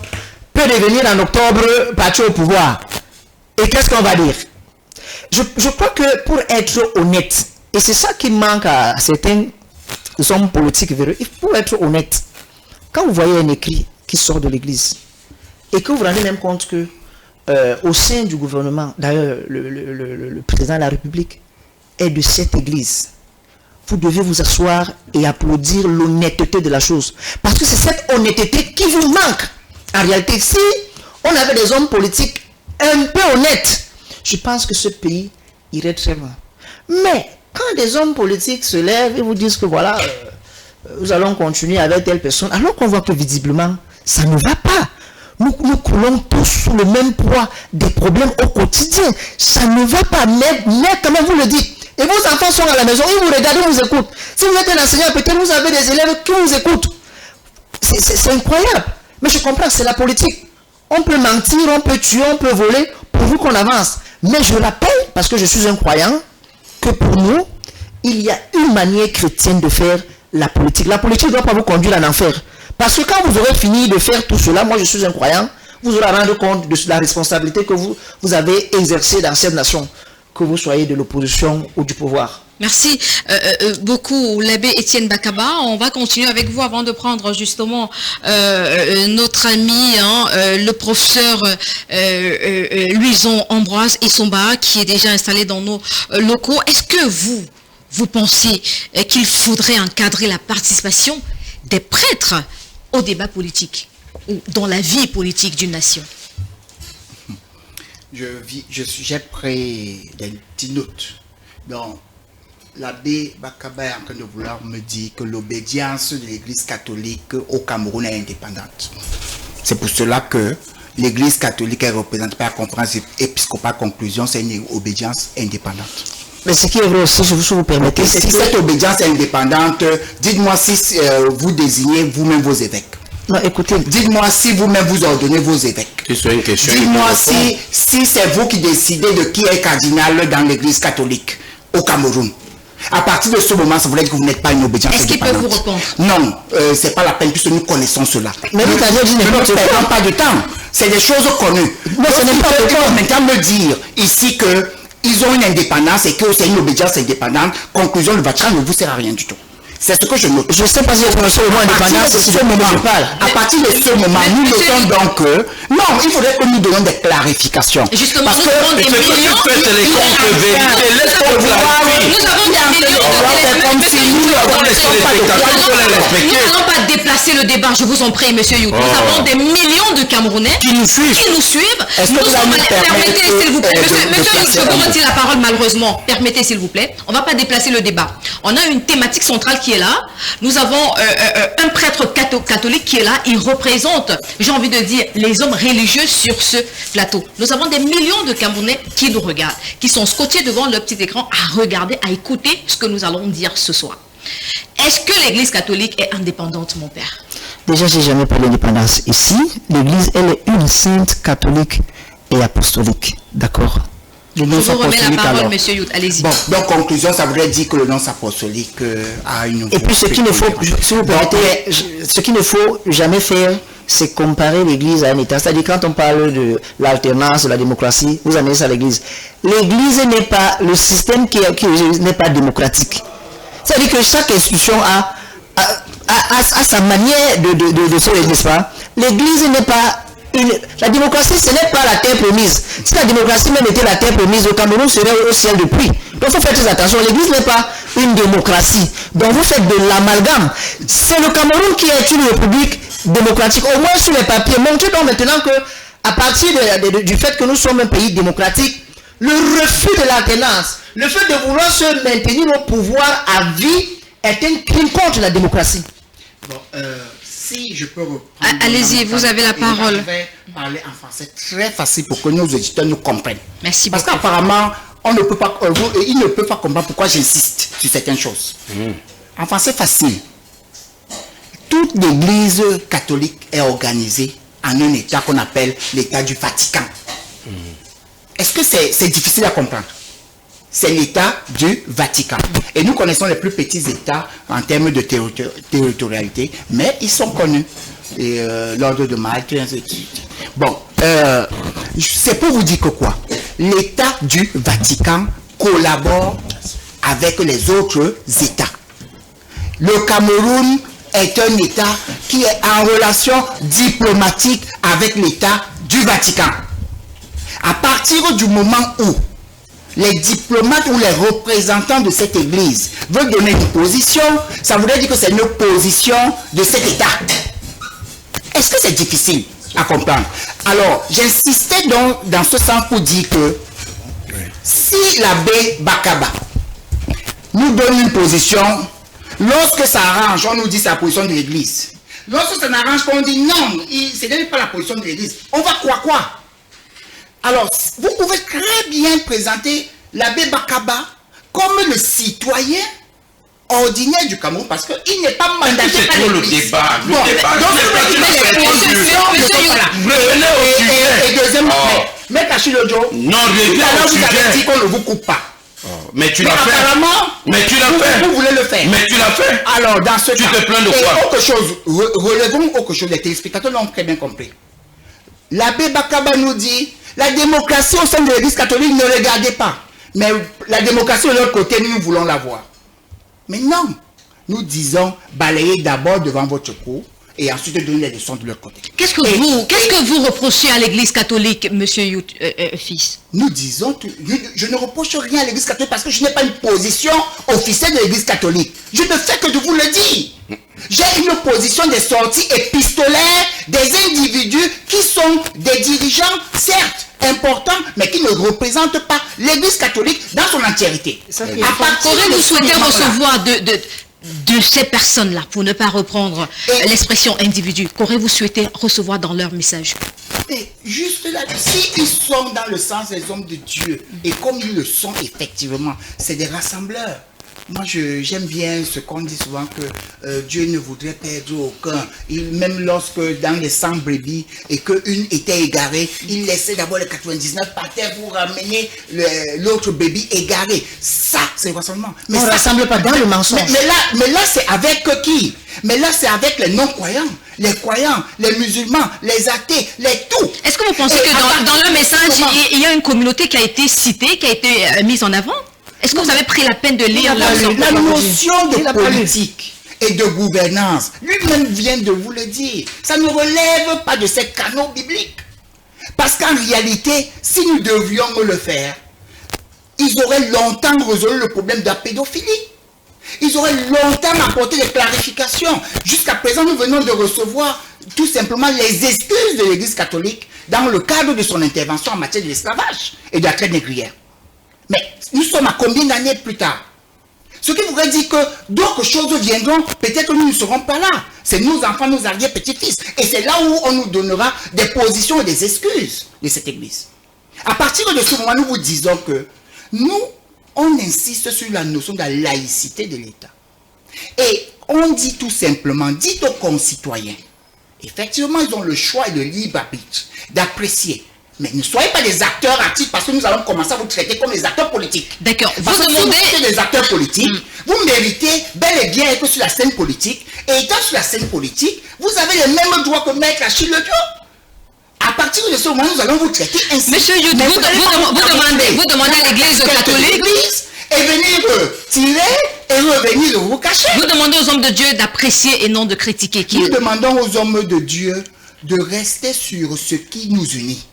peut devenir en octobre parti au pouvoir. Et qu'est-ce qu'on va dire? Je crois que pour être honnête, et c'est ça qui manque à certains hommes politiques véreux, il faut être honnête. Quand vous voyez un écrit qui sort de l'église et que vous vous rendez même compte que au sein du gouvernement, d'ailleurs le président de la République est de cette église, vous devez vous asseoir et applaudir l'honnêteté de la chose. Parce que c'est cette honnêteté qui vous manque. En réalité, si on avait des hommes politiques un peu honnêtes, je pense que ce pays irait très loin. Mais quand des hommes politiques se lèvent et vous disent que voilà, nous allons continuer avec telle personne, alors qu'on voit que visiblement, ça ne va pas. Nous coulons tous sous le même poids des problèmes au quotidien. Ça ne va pas, mais comment vous le dites? Et vos enfants sont à la maison, ils vous regardent, ils vous écoutent. Si vous êtes un enseignant, peut-être vous avez des élèves qui vous écoutent. C'est incroyable. Mais je comprends, c'est la politique. On peut mentir, on peut tuer, on peut voler, pourvu qu'on avance. Mais je rappelle, parce que je suis un croyant, que pour nous, il y a une manière chrétienne de faire la politique. La politique ne doit pas vous conduire en enfer. Parce que quand vous aurez fini de faire tout cela, moi je suis un croyant, vous aurez à rendre compte de la responsabilité que vous avez exercée dans cette nation, que vous soyez de l'opposition ou du pouvoir. Merci beaucoup, l'abbé Étienne Bakaba. On va continuer avec vous avant de prendre justement notre ami, le professeur Louison Ambroise Essomba, qui est déjà installé dans nos locaux. Est-ce que vous pensez qu'il faudrait encadrer la participation des prêtres au débat politique ou dans la vie politique d'une nation? J'ai pris des petites notes. Donc, l'abbé Bakaba est en train de vouloir me dire que l'obédience de l'église catholique au Cameroun est indépendante. C'est pour cela que l'église catholique est représentée par la conférence épiscopale conclusion, c'est une obédience indépendante. Mais ce qui est vrai aussi, si vous permettez, c'est que cette obédience indépendante, dites-moi si vous désignez vous-même vos évêques. Non, écoutez. Dites-moi si vous-même vous ordonnez vos évêques. Dites-moi si c'est vous qui décidez de qui est cardinal dans l'église catholique au Cameroun. À partir de ce moment, ça veut dire que vous n'êtes pas une obédience indépendante. Est-ce qu'il peut vous répondre? Non, c'est pas la peine puisque nous connaissons cela. Mais vous avez dit ne perdons pas de temps. C'est des choses connues. Mais ce n'est pas le cas. Maintenant me dire ici que ils ont une indépendance et que c'est une obédience indépendante, conclusion, le Vatican ne vous sert à rien du tout. C'est ce que je note. Je sais pas si vous connaissez le mot indépendance, c'est ce moment je parle. À partir de ce moment, nous notons donc que, non, il faudrait que nous donnions des clarifications. Justement, parce nous avons des millions de nous n'allons pas déplacer le débat, je vous en prie, monsieur Yout. Nous avons des millions de Camerounais qui nous suivent. Permettez, s'il vous plaît. Monsieur Yout, je vous retire la parole malheureusement. Permettez, s'il vous plaît. On ne va pas déplacer le débat. On a une thématique centrale qui est là. Nous avons un prêtre catholique qui est là. Il représente, j'ai envie de dire, les hommes religieux sur ce plateau. Nous avons des millions de Camerounais qui nous regardent, qui sont scotchés devant leur petit écran à regarder, à écouter ce que nous allons dire ce soir. Est-ce que l'église catholique est indépendante, mon père? Déjà, je n'ai jamais parlé d'indépendance ici. L'église, elle est une sainte catholique et apostolique. D'accord? Je vous remets la parole, monsieur Yout, allez-y. Bon, donc conclusion, ça voudrait dire que le nonce apostolique a une... Et puis ce qu'il ne faut, si vous permettez, ce qu'il ne faut jamais faire, c'est comparer l'Église à un État. C'est-à-dire, quand on parle de l'alternance, de la démocratie, vous amenez ça à l'Église. L'Église n'est pas, le système qui n'est pas démocratique. C'est-à-dire que chaque institution a sa manière de se, n'est-ce pas? L'Église n'est pas la démocratie, ce n'est pas la terre promise. Si la démocratie même était la terre promise, le Cameroun serait au ciel de pluie. Donc il faut faire très attention. L'Église n'est pas une démocratie. Donc vous faites de l'amalgame. C'est le Cameroun qui est une république démocratique. Au moins sur les papiers. Montrez donc maintenant que, à partir du fait que nous sommes un pays démocratique, le refus de l'alternance, le fait de vouloir se maintenir au pouvoir à vie est un crime contre la démocratie. Bon, si je peux reprendre... Allez-y, vous avez la parole. Je vais parler en français très facile pour que nos auditeurs nous comprennent. Merci Parce beaucoup. qu'apparemment, on ne peut pas, ils ne peuvent pas comprendre pourquoi j'insiste sur certaines choses. En français facile, toute l'église catholique est organisée en un état qu'on appelle l'état du Vatican. Est-ce que c'est difficile à comprendre? C'est l'état du Vatican. Et nous connaissons les plus petits états en termes de territorialité, mais ils sont connus. L'ordre de Malte, ainsi de suite. Bon, c'est pour vous dire que quoi? L'état du Vatican collabore avec les autres états. Le Cameroun est un état qui est en relation diplomatique avec l'état du Vatican. À partir du moment où les diplomates ou les représentants de cette église veulent donner une position, ça voudrait dire que c'est une position de cet état. Est-ce que c'est difficile à comprendre? Alors, j'insistais donc dans ce sens pour dire que si l'abbé Bakaba nous donne une position, lorsque ça arrange, on nous dit c'est la position de l'église. Lorsque ça n'arrange pas, on dit non, ce n'est pas la position de l'église. On va croire quoi? Alors, vous pouvez très bien présenter l'abbé Bakaba comme le citoyen ordinaire du Cameroun parce qu'il n'est pas mandaté par l'église. Et deuxièmement, mais Kachilojo, non, vous avez dit qu'on ne vous coupe pas. Mais tu l'as fait. Mais tu l'as fait. Vous voulez le faire. Mais tu l'as fait. Alors, dans ce cas, tu te plains de quoi? Relevons autre chose. Les téléspectateurs l'ont très bien compris. L'abbé Bakaba nous dit, la démocratie au sein de l'église catholique, ne regardez pas. Mais la démocratie de l'autre côté, nous voulons la voir. Mais non. Nous disons, balayez d'abord devant votre cour et ensuite donner les leçons de l'autre côté. Qu'est-ce que vous reprochez à l'église catholique, monsieur Fils? Nous disons, je ne reproche rien à l'église catholique parce que je n'ai pas une position officielle de l'église catholique. Je ne fais que de vous le dire. J'ai une position des sorties épistolaires des individus qui sont des dirigeants, certes importants, mais qui ne représentent pas l'église catholique dans son entièreté. Qu'aurez-vous souhaité recevoir de ces personnes-là, pour ne pas reprendre l'expression individu, qu'aurez-vous souhaité recevoir dans leur message? Mais juste là, s'ils sont dans le sens des hommes de Dieu, et comme ils le sont effectivement, c'est des rassembleurs. Moi, j'aime bien ce qu'on dit souvent que Dieu ne voudrait perdre aucun. Même lorsque dans les 100 brebis et qu'une était égarée, il laissait d'abord les 99 par terre pour ramener l'autre brebis égaré. Ça, c'est le rassemblement. Mais on ne rassemble pas dans le mensonge. Mais là, c'est avec qui? Mais là, c'est avec les non-croyants, les croyants, les musulmans, les athées, les tout. Est-ce que vous pensez que dans le message, il y a une communauté qui a été citée, qui a été mise en avant? Est-ce que vous avez pris la peine de lire la notion de politique et de gouvernance, lui-même vient de vous le dire, ça ne relève pas de ces canaux bibliques. Parce qu'en réalité, si nous devions le faire, ils auraient longtemps résolu le problème de la pédophilie. Ils auraient longtemps apporté des clarifications. Jusqu'à présent, nous venons de recevoir tout simplement les excuses de l'Église catholique dans le cadre de son intervention en matière de l'esclavage et de la traite négrière. Mais nous sommes à combien d'années plus tard? Ce qui voudrait dire que d'autres choses viendront, peut-être que nous ne serons pas là. C'est nos enfants, nos arrière-petits-fils. Et c'est là où on nous donnera des positions et des excuses de cette église. À partir de ce moment, nous vous disons que nous, on insiste sur la notion de la laïcité de l'État. Et on dit tout simplement, dites aux concitoyens, effectivement, ils ont le choix et le libre arbitre d'apprécier Mais ne soyez pas des acteurs actifs parce que nous allons commencer à vous traiter comme des acteurs politiques. D'accord. Vous Parce que demandez... si vous êtes des acteurs politiques, vous méritez bel et bien être sur la scène politique. Et étant sur la scène politique, vous avez les mêmes droits que Maître Achille Le Diop. À partir de ce moment, nous allons vous traiter ainsi. Monsieur Youd, vous demandez à l'église catholique... Et venir tirer et revenir vous cacher. Vous demandez aux hommes de Dieu d'apprécier et non de critiquer. Nous demandons aux hommes de Dieu de rester sur ce qui nous unit,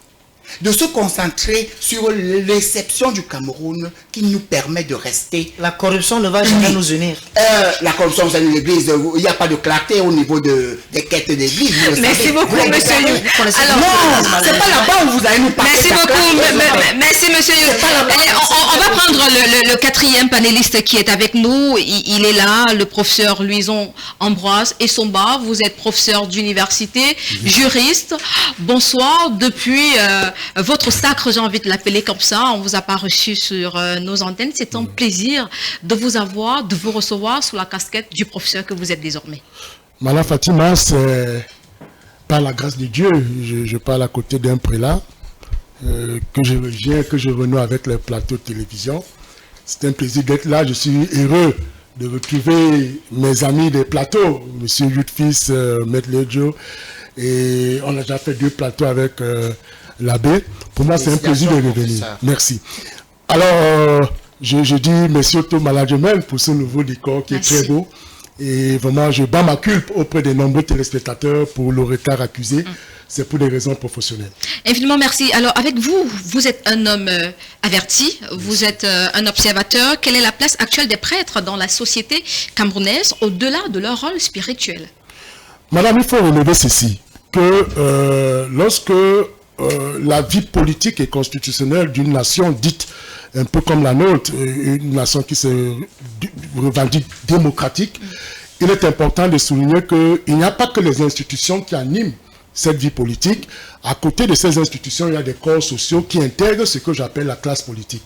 de se concentrer sur l'exception du Cameroun qui nous permet de rester. La corruption ne va jamais nous unir. La corruption de l'église, il n'y a pas de clarté au niveau des quêtes d'église. Merci beaucoup, monsieur Youd. Alors, non, c'est pas là-bas où vous allez nous parler. Merci beaucoup, merci monsieur Youd. On va prendre le quatrième panéliste qui est avec nous. Il est là, le professeur Louison Ambroise Essomba. Vous êtes professeur d'université, juriste. Bonsoir. Depuis votre sacre, j'ai envie de l'appeler comme ça, on ne vous a pas reçu sur nos antennes. C'est un plaisir de vous avoir, de vous recevoir sous la casquette du professeur que vous êtes désormais. Madame Fatima, c'est par la grâce de Dieu, je parle à côté d'un prélat, que je renoue avec le plateau de télévision. C'est un plaisir d'être là. Je suis heureux de retrouver mes amis des plateaux, M. Youd-Fils, Maître Ledjo, et on a déjà fait 2 plateaux avec l'abbé. Pour moi, c'est un plaisir de revenir. Merci. Alors, je dis merci au top management pour ce nouveau décor qui est très beau. Et vraiment, je bats ma culpe auprès des nombreux téléspectateurs pour le retard accusé. C'est pour des raisons professionnelles. Infiniment merci. Alors, avec vous, vous êtes un homme averti, vous êtes un observateur. Quelle est la place actuelle des prêtres dans la société camerounaise au-delà de leur rôle spirituel? Madame, il faut relever ceci, que lorsque la vie politique et constitutionnelle d'une nation dite un peu comme la nôtre, une nation qui se revendique démocratique, il est important de souligner qu'il n'y a pas que les institutions qui animent cette vie politique. À côté de ces institutions, il y a des corps sociaux qui intègrent ce que j'appelle la classe politique.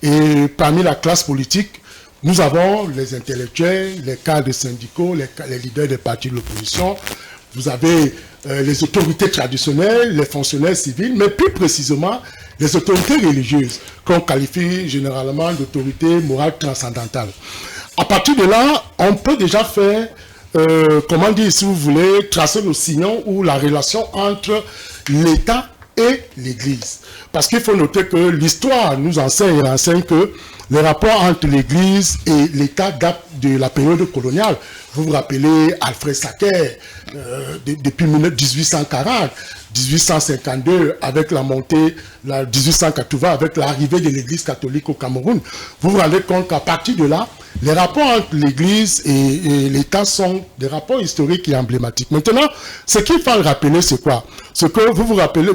Et parmi la classe politique, nous avons les intellectuels, les cadres syndicaux, les leaders des partis de l'opposition. Vous avez les autorités traditionnelles, les fonctionnaires civils, mais plus précisément les autorités religieuses, qu'on qualifie généralement d'autorités morales transcendantales. À partir de là, on peut déjà faire, comment dire, si vous voulez, tracer le sillon ou la relation entre l'État et l'Église. Parce qu'il faut noter que l'histoire nous enseigne que les rapports entre l'Église et l'État datent de la période coloniale. Vous vous rappelez Alfred Sacker, depuis 1840, 1852, avec la montée, 1880, avec l'arrivée de l'Église catholique au Cameroun. Vous vous rendez compte qu'à partir de là, les rapports entre l'Église et l'État sont des rapports historiques et emblématiques. Maintenant, ce qu'il faut rappeler, c'est quoi? Ce que vous vous rappelez,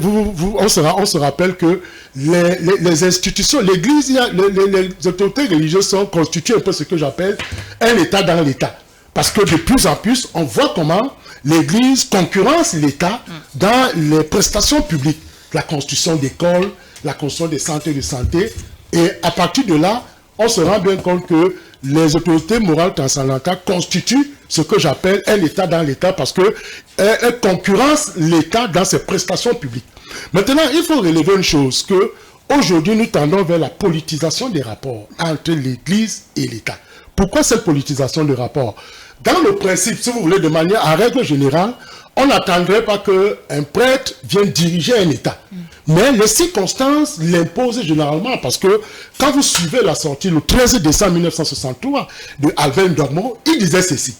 on se rappelle que les institutions, l'Église, les autorités religieuses sont constituées un peu ce que j'appelle un État dans l'État. Parce que de plus en plus, on voit comment l'Église concurrence l'État dans les prestations publiques. La construction d'écoles, la construction des centres de santé. Et à partir de là, on se rend bien compte que les autorités morales transcendantales constituent ce que j'appelle un État dans l'État parce qu'elles concurrencent l'État dans ses prestations publiques. Maintenant, il faut relever une chose, que aujourd'hui nous tendons vers la politisation des rapports entre l'Église et l'État. Pourquoi cette politisation des rapports? Dans le principe, si vous voulez, de manière à règle générale, on n'attendrait pas qu'un prêtre vienne diriger un État. Mais les circonstances l'imposent généralement parce que quand vous suivez la sortie le 13 décembre 1963 de Alvin Dormo, il disait ceci.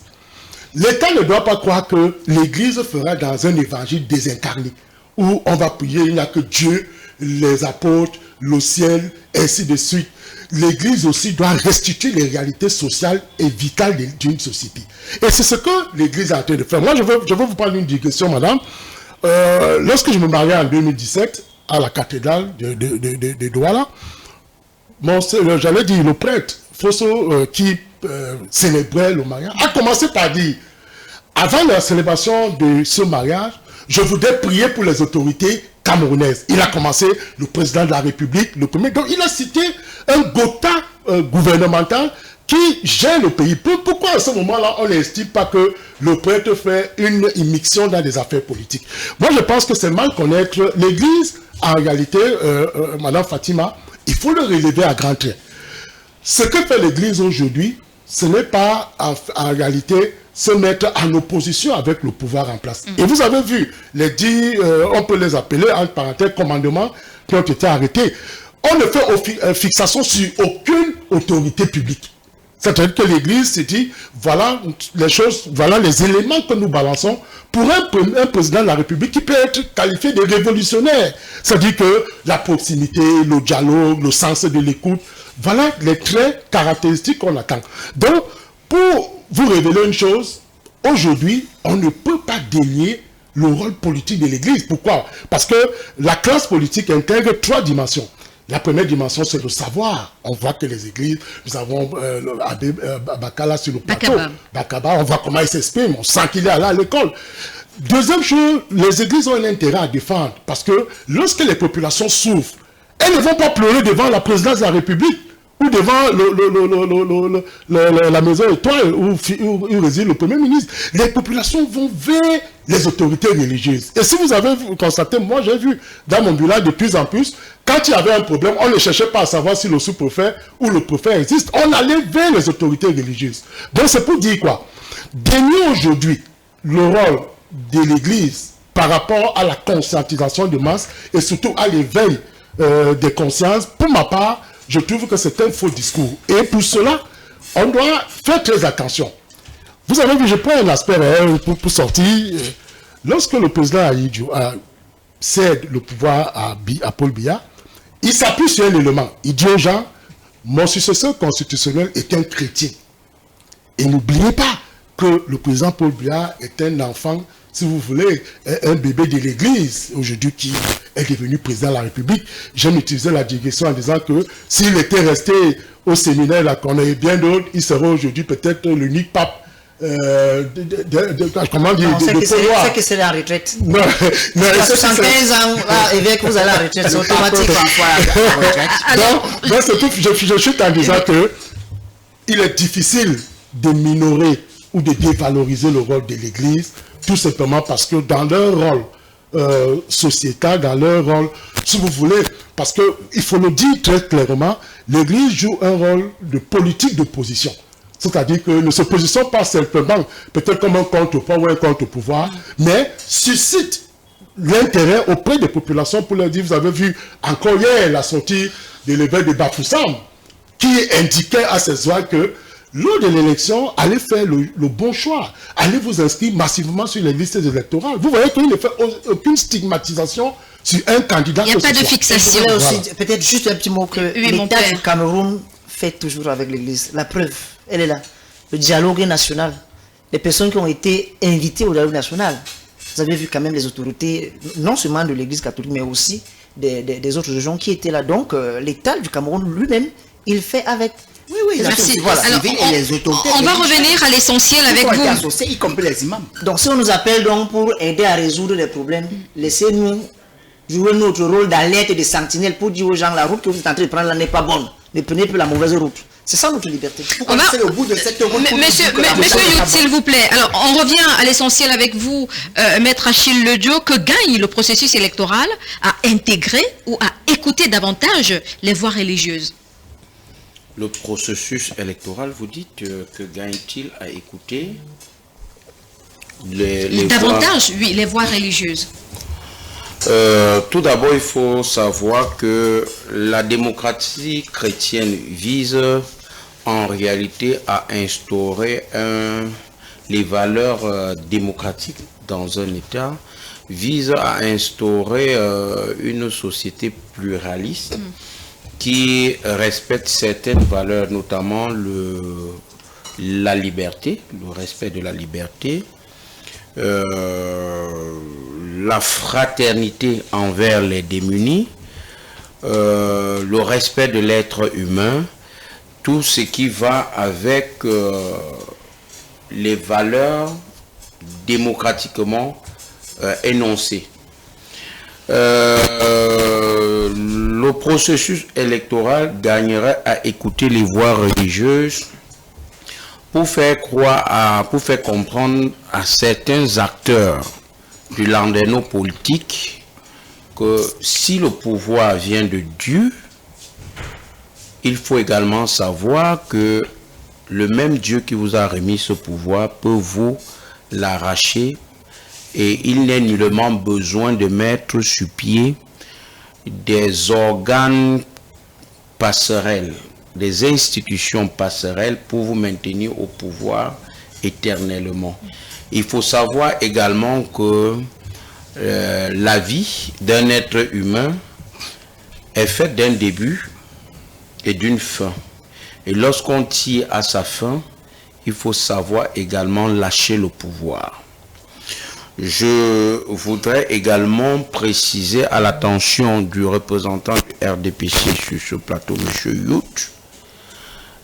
L'État ne doit pas croire que l'Église fera dans un évangile désincarné, où on va prier, il n'y a que Dieu, les apôtres, le ciel, ainsi de suite. L'Église aussi doit restituer les réalités sociales et vitales d'une société. Et c'est ce que l'Église est en train de faire. Moi, je veux vous parler d'une digression, madame. Lorsque je me mariais en 2017 à la cathédrale de Douala, j'allais dire, le prêtre Fosso qui célébrait le mariage a commencé par dire, avant la célébration de ce mariage, je voudrais prier pour les autorités camerounaises. Il a commencé, le président de la République, le premier. Donc il a cité un gotha gouvernemental qui gère le pays. Pourquoi à ce moment-là, on n'estime pas que le prêtre fait une immixtion dans des affaires politiques? Moi, je pense que c'est mal connaître l'Église. En réalité, Madame Fatima, il faut le relever à grands traits. Ce que fait l'Église aujourd'hui, ce n'est pas en réalité se mettre en opposition avec le pouvoir en place. Et vous avez vu les 10, on peut les appeler en parenthèse commandements qui ont été arrêtés. On ne fait fixation sur aucune autorité publique. C'est-à-dire que l'Église s'est dit, voilà les choses, voilà les éléments que nous balançons pour un président de la République qui peut être qualifié de révolutionnaire. C'est-à-dire que la proximité, le dialogue, le sens de l'écoute, voilà les traits caractéristiques qu'on attend. Donc, pour vous révéler une chose, aujourd'hui, on ne peut pas dénier le rôle politique de l'Église. Pourquoi? Parce que la classe politique intègre 3 dimensions. La première dimension, c'est le savoir. On voit que les églises, nous avons Abbé Bakala sur le plateau. Bakaba, on voit comment il s'exprime, on sent qu'il est allé à l'école. Deuxième chose, les églises ont un intérêt à défendre. Parce que lorsque les populations souffrent, elles ne vont pas pleurer devant la présidence de la République ou devant la maison étoile où réside le Premier ministre. Les populations vont vers les autorités religieuses. Et si vous avez constaté, moi j'ai vu dans mon village de plus en plus, quand il y avait un problème, on ne cherchait pas à savoir si le sous-préfet ou le préfet existe, on allait vers les autorités religieuses. Donc c'est pour dire quoi? Dénier aujourd'hui le rôle de l'Église par rapport à la conscientisation de masse et surtout à l'éveil des consciences, pour ma part, je trouve que c'est un faux discours. Et pour cela, on doit faire très attention. Vous avez vu, je prends un aspect pour sortir. Lorsque le président Ahidjo cède le pouvoir à Paul Biya, il s'appuie sur un élément. Il dit aux gens, mon successeur constitutionnel est un chrétien. Et n'oubliez pas que le président Paul Biya est un enfant, si vous voulez, un bébé de l'Église, aujourd'hui qui est devenu président de la République. J'aime utiliser la digression en disant que s'il était resté au séminaire, là, qu'on ait bien d'autres, il serait aujourd'hui peut-être l'unique pape comment dire, c'est que c'est la retraite. Non, à 75 ans, évêque, vous allez à la retraite, c'est automatique. Donc, je suis en disant que il est difficile de minorer ou de dévaloriser le rôle de l'Église, tout simplement parce que dans leur rôle sociétal, dans leur rôle, si vous voulez, parce qu'il faut le dire très clairement, l'Église joue un rôle de politique d'opposition. C'est-à-dire que ne se positionne pas simplement, peut-être comme un contre-pouvoir ou un contre-pouvoir, mais suscite l'intérêt auprès des populations pour leur dire, vous avez vu encore hier la sortie de l'évêque de Bafoussam, qui indiquait à ses voix que lors de l'élection, allez faire le bon choix. Allez vous inscrire massivement sur les listes électorales. Vous voyez qu'il ne fait aucune stigmatisation sur un candidat. Il n'y a pas de fixation. Voilà. Peut-être juste un petit mot que l'État du Cameroun fait toujours avec l'Église. La preuve, elle est là. Le dialogue national. Les personnes qui ont été invitées au dialogue national. Vous avez vu quand même les autorités, non seulement de l'Église catholique, mais aussi des autres régions qui étaient là. Donc, l'État du Cameroun lui-même, il fait avec. Oui, merci. Voilà. Alors, on va revenir à l'essentiel avec vous. Associés, y compris les imams. Donc, si on nous appelle donc pour aider à résoudre les problèmes, laissez-nous jouer notre rôle d'alerte et de sentinelle pour dire aux gens, la route que vous êtes en train de prendre là n'est pas bonne. Ne prenez plus la mauvaise route. C'est ça notre liberté. C'est au bout de cette route. Monsieur Yout, s'il vous plaît. Alors, on revient à l'essentiel avec vous, Maître Achille Ledio, que gagne le processus électoral à intégrer ou à écouter davantage les voix religieuses? Le processus électoral, vous dites que gagne-t-il à écouter les davantage, oui, les voix religieuses. Tout d'abord, il faut savoir que la démocratie chrétienne vise en réalité à instaurer les valeurs démocratiques dans un État, vise à instaurer une société pluraliste qui respecte certaines valeurs, notamment la liberté, le respect de la liberté, la fraternité envers les démunis, le respect de l'être humain, tout ce qui va avec les valeurs démocratiquement énoncées. Le processus électoral gagnerait à écouter les voix religieuses pour faire comprendre à certains acteurs du landerneau politique que si le pouvoir vient de Dieu, il faut également savoir que le même Dieu qui vous a remis ce pouvoir peut vous l'arracher et il n'est nullement besoin de mettre sur pied des organes passerelles, des institutions passerelles pour vous maintenir au pouvoir éternellement. Il faut savoir également que la vie d'un être humain est faite d'un début et d'une fin. Et lorsqu'on tire à sa fin, il faut savoir également lâcher le pouvoir. Je voudrais également préciser à l'attention du représentant du RDPC sur ce plateau, M. Yout,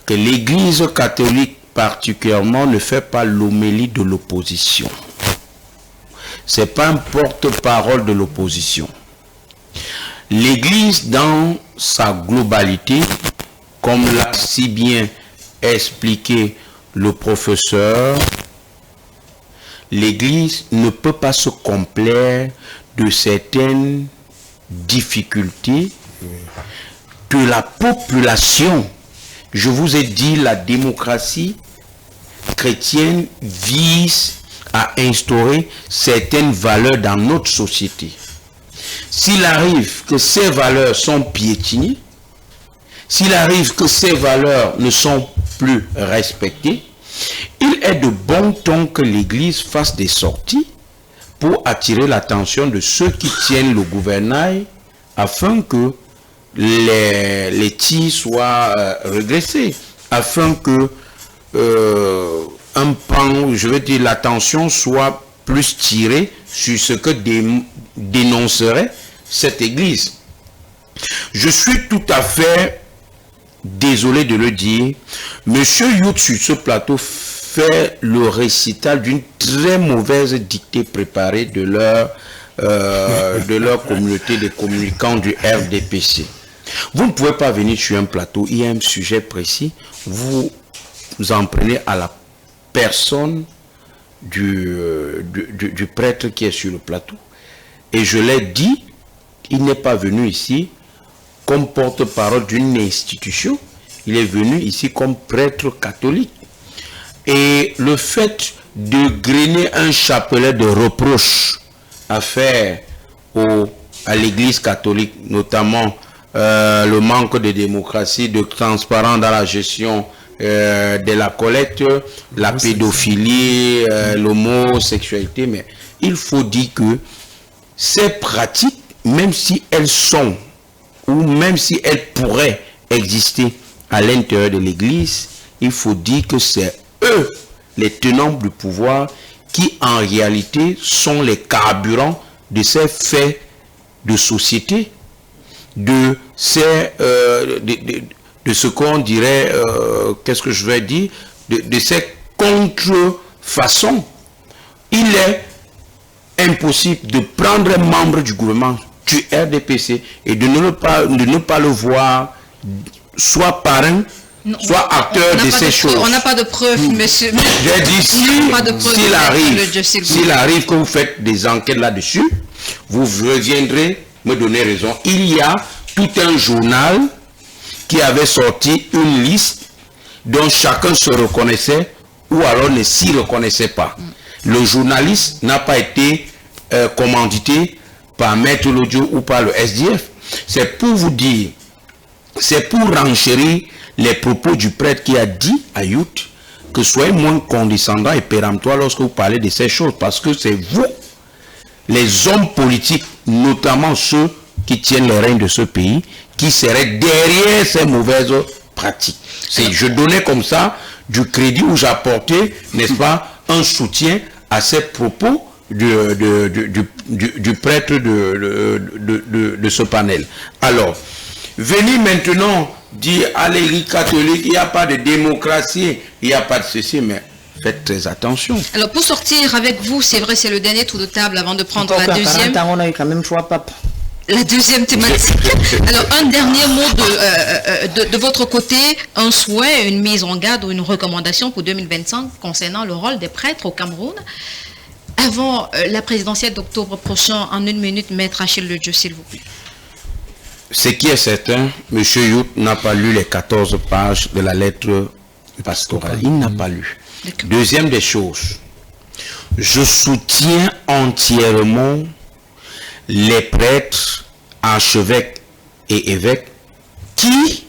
que l'Église catholique particulièrement ne fait pas l'homélie de l'opposition. Ce n'est pas un porte-parole de l'opposition. L'Église dans sa globalité, comme l'a si bien expliqué le professeur, l'Église ne peut pas se complaire de certaines difficultés que la population, je vous ai dit, la démocratie chrétienne vise à instaurer certaines valeurs dans notre société. S'il arrive que ces valeurs sont piétinées, s'il arrive que ces valeurs ne sont plus respectées, il est de bon ton que l'Église fasse des sorties pour attirer l'attention de ceux qui tiennent le gouvernail afin que les tirs soient redressés, afin que un pan, je veux dire, l'attention soit plus tirée sur ce que dénoncerait cette Église. Je suis tout à fait désolé de le dire, Monsieur Yout sur ce plateau fait le récital d'une très mauvaise dictée préparée de leur communauté des communicants du RDPC. Vous ne pouvez pas venir sur un plateau, il y a un sujet précis, vous en prenez à la personne du prêtre qui est sur le plateau. Et je l'ai dit, il n'est pas venu ici comme porte-parole d'une institution, il est venu ici comme prêtre catholique. Et le fait de grainer un chapelet de reproches à faire à l'Église catholique, notamment le manque de démocratie, de transparence dans la gestion de la collecte, la pédophilie, l'homosexualité, mais il faut dire que ces pratiques, même si elles sont, ou même si elles pourraient exister à l'intérieur de l'Église, il faut dire que c'est eux, les tenants du pouvoir, qui en réalité sont les carburants de ces faits de société, de ce qu'on dirait, qu'est-ce que je vais dire, de ces contrefaçons. Il est impossible de prendre un membre du gouvernement du RDPC et de ne pas le voir soit parrain, soit acteur de ces choses. On n'a pas de preuves, monsieur. J'ai dit, s'il arrive que vous faites des enquêtes là-dessus, vous reviendrez me donner raison. Il y a tout un journal qui avait sorti une liste dont chacun se reconnaissait ou alors ne s'y reconnaissait pas. Le journaliste n'a pas été commandité par Maître Lodieu ou par le SDF. C'est pour vous dire, c'est pour renchérir les propos du prêtre qui a dit à Yout que soyez moins condescendant et péremptoire lorsque vous parlez de ces choses, parce que c'est vous, les hommes politiques, notamment ceux qui tiennent le règne de ce pays, qui seraient derrière ces mauvaises pratiques. Je donnais comme ça du crédit où j'apportais, n'est-ce pas, un soutien à ces propos du prêtre de ce panel. Alors, venir maintenant dire à l'Église catholique, il n'y a pas de démocratie, il n'y a pas de ceci, mais faites très attention. Alors, pour sortir avec vous, c'est vrai, c'est le dernier tour de table avant de prendre la deuxième. À 40 ans, on a eu quand même 3 papes. la deuxième thématique. Alors, un dernier mot de votre côté, un souhait, une mise en garde ou une recommandation pour 2025 concernant le rôle des prêtres au Cameroun. Avant la présidentielle d'octobre prochain, en 1 minute, Maître Achille Le Dieu, s'il vous plaît. Ce qui est certain, M. Yout n'a pas lu les 14 pages de la lettre pastorale. Il n'a pas lu. Deuxième des choses, je soutiens entièrement les prêtres, archevêques et évêques qui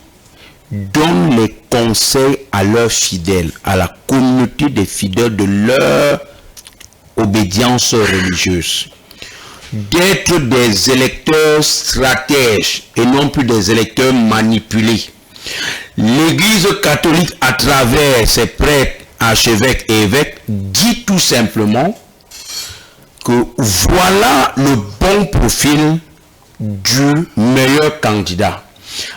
donnent les conseils à leurs fidèles, à la communauté des fidèles de leur obédience religieuse. D'être des électeurs stratèges et non plus des électeurs manipulés. L'Église catholique, à travers ses prêtres, archevêques et évêques, dit tout simplement que voilà le bon profil du meilleur candidat.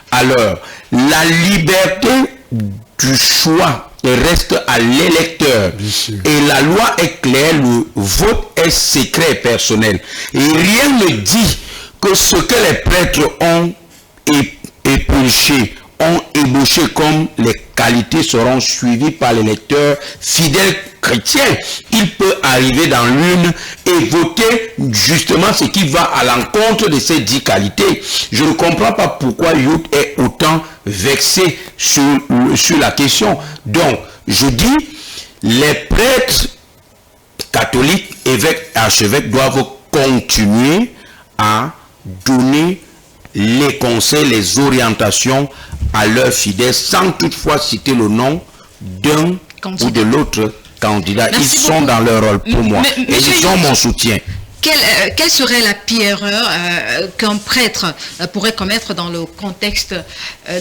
Alors, la liberté du choix reste à l'électeur. Et la loi est claire, le vote est secret et personnel. Et rien ne dit que ce que les prêtres ont épluché, ont ébauché comme les qualités seront suivies par l'électeur fidèle chrétien. Il peut arriver dans l'une et voter justement ce qui va à l'encontre de ces 10 qualités. Je ne comprends pas pourquoi Yout est autant vexé sur la question. Donc, je dis, les prêtres catholiques, évêques et archevêques doivent continuer à donner les conseils, les orientations à leurs fidèles sans toutefois citer le nom d'un ou de l'autre candidat. Ils sont dans leur rôle pour moi et ils ont mon soutien. Quelle serait la pire erreur qu'un prêtre pourrait commettre dans le contexte,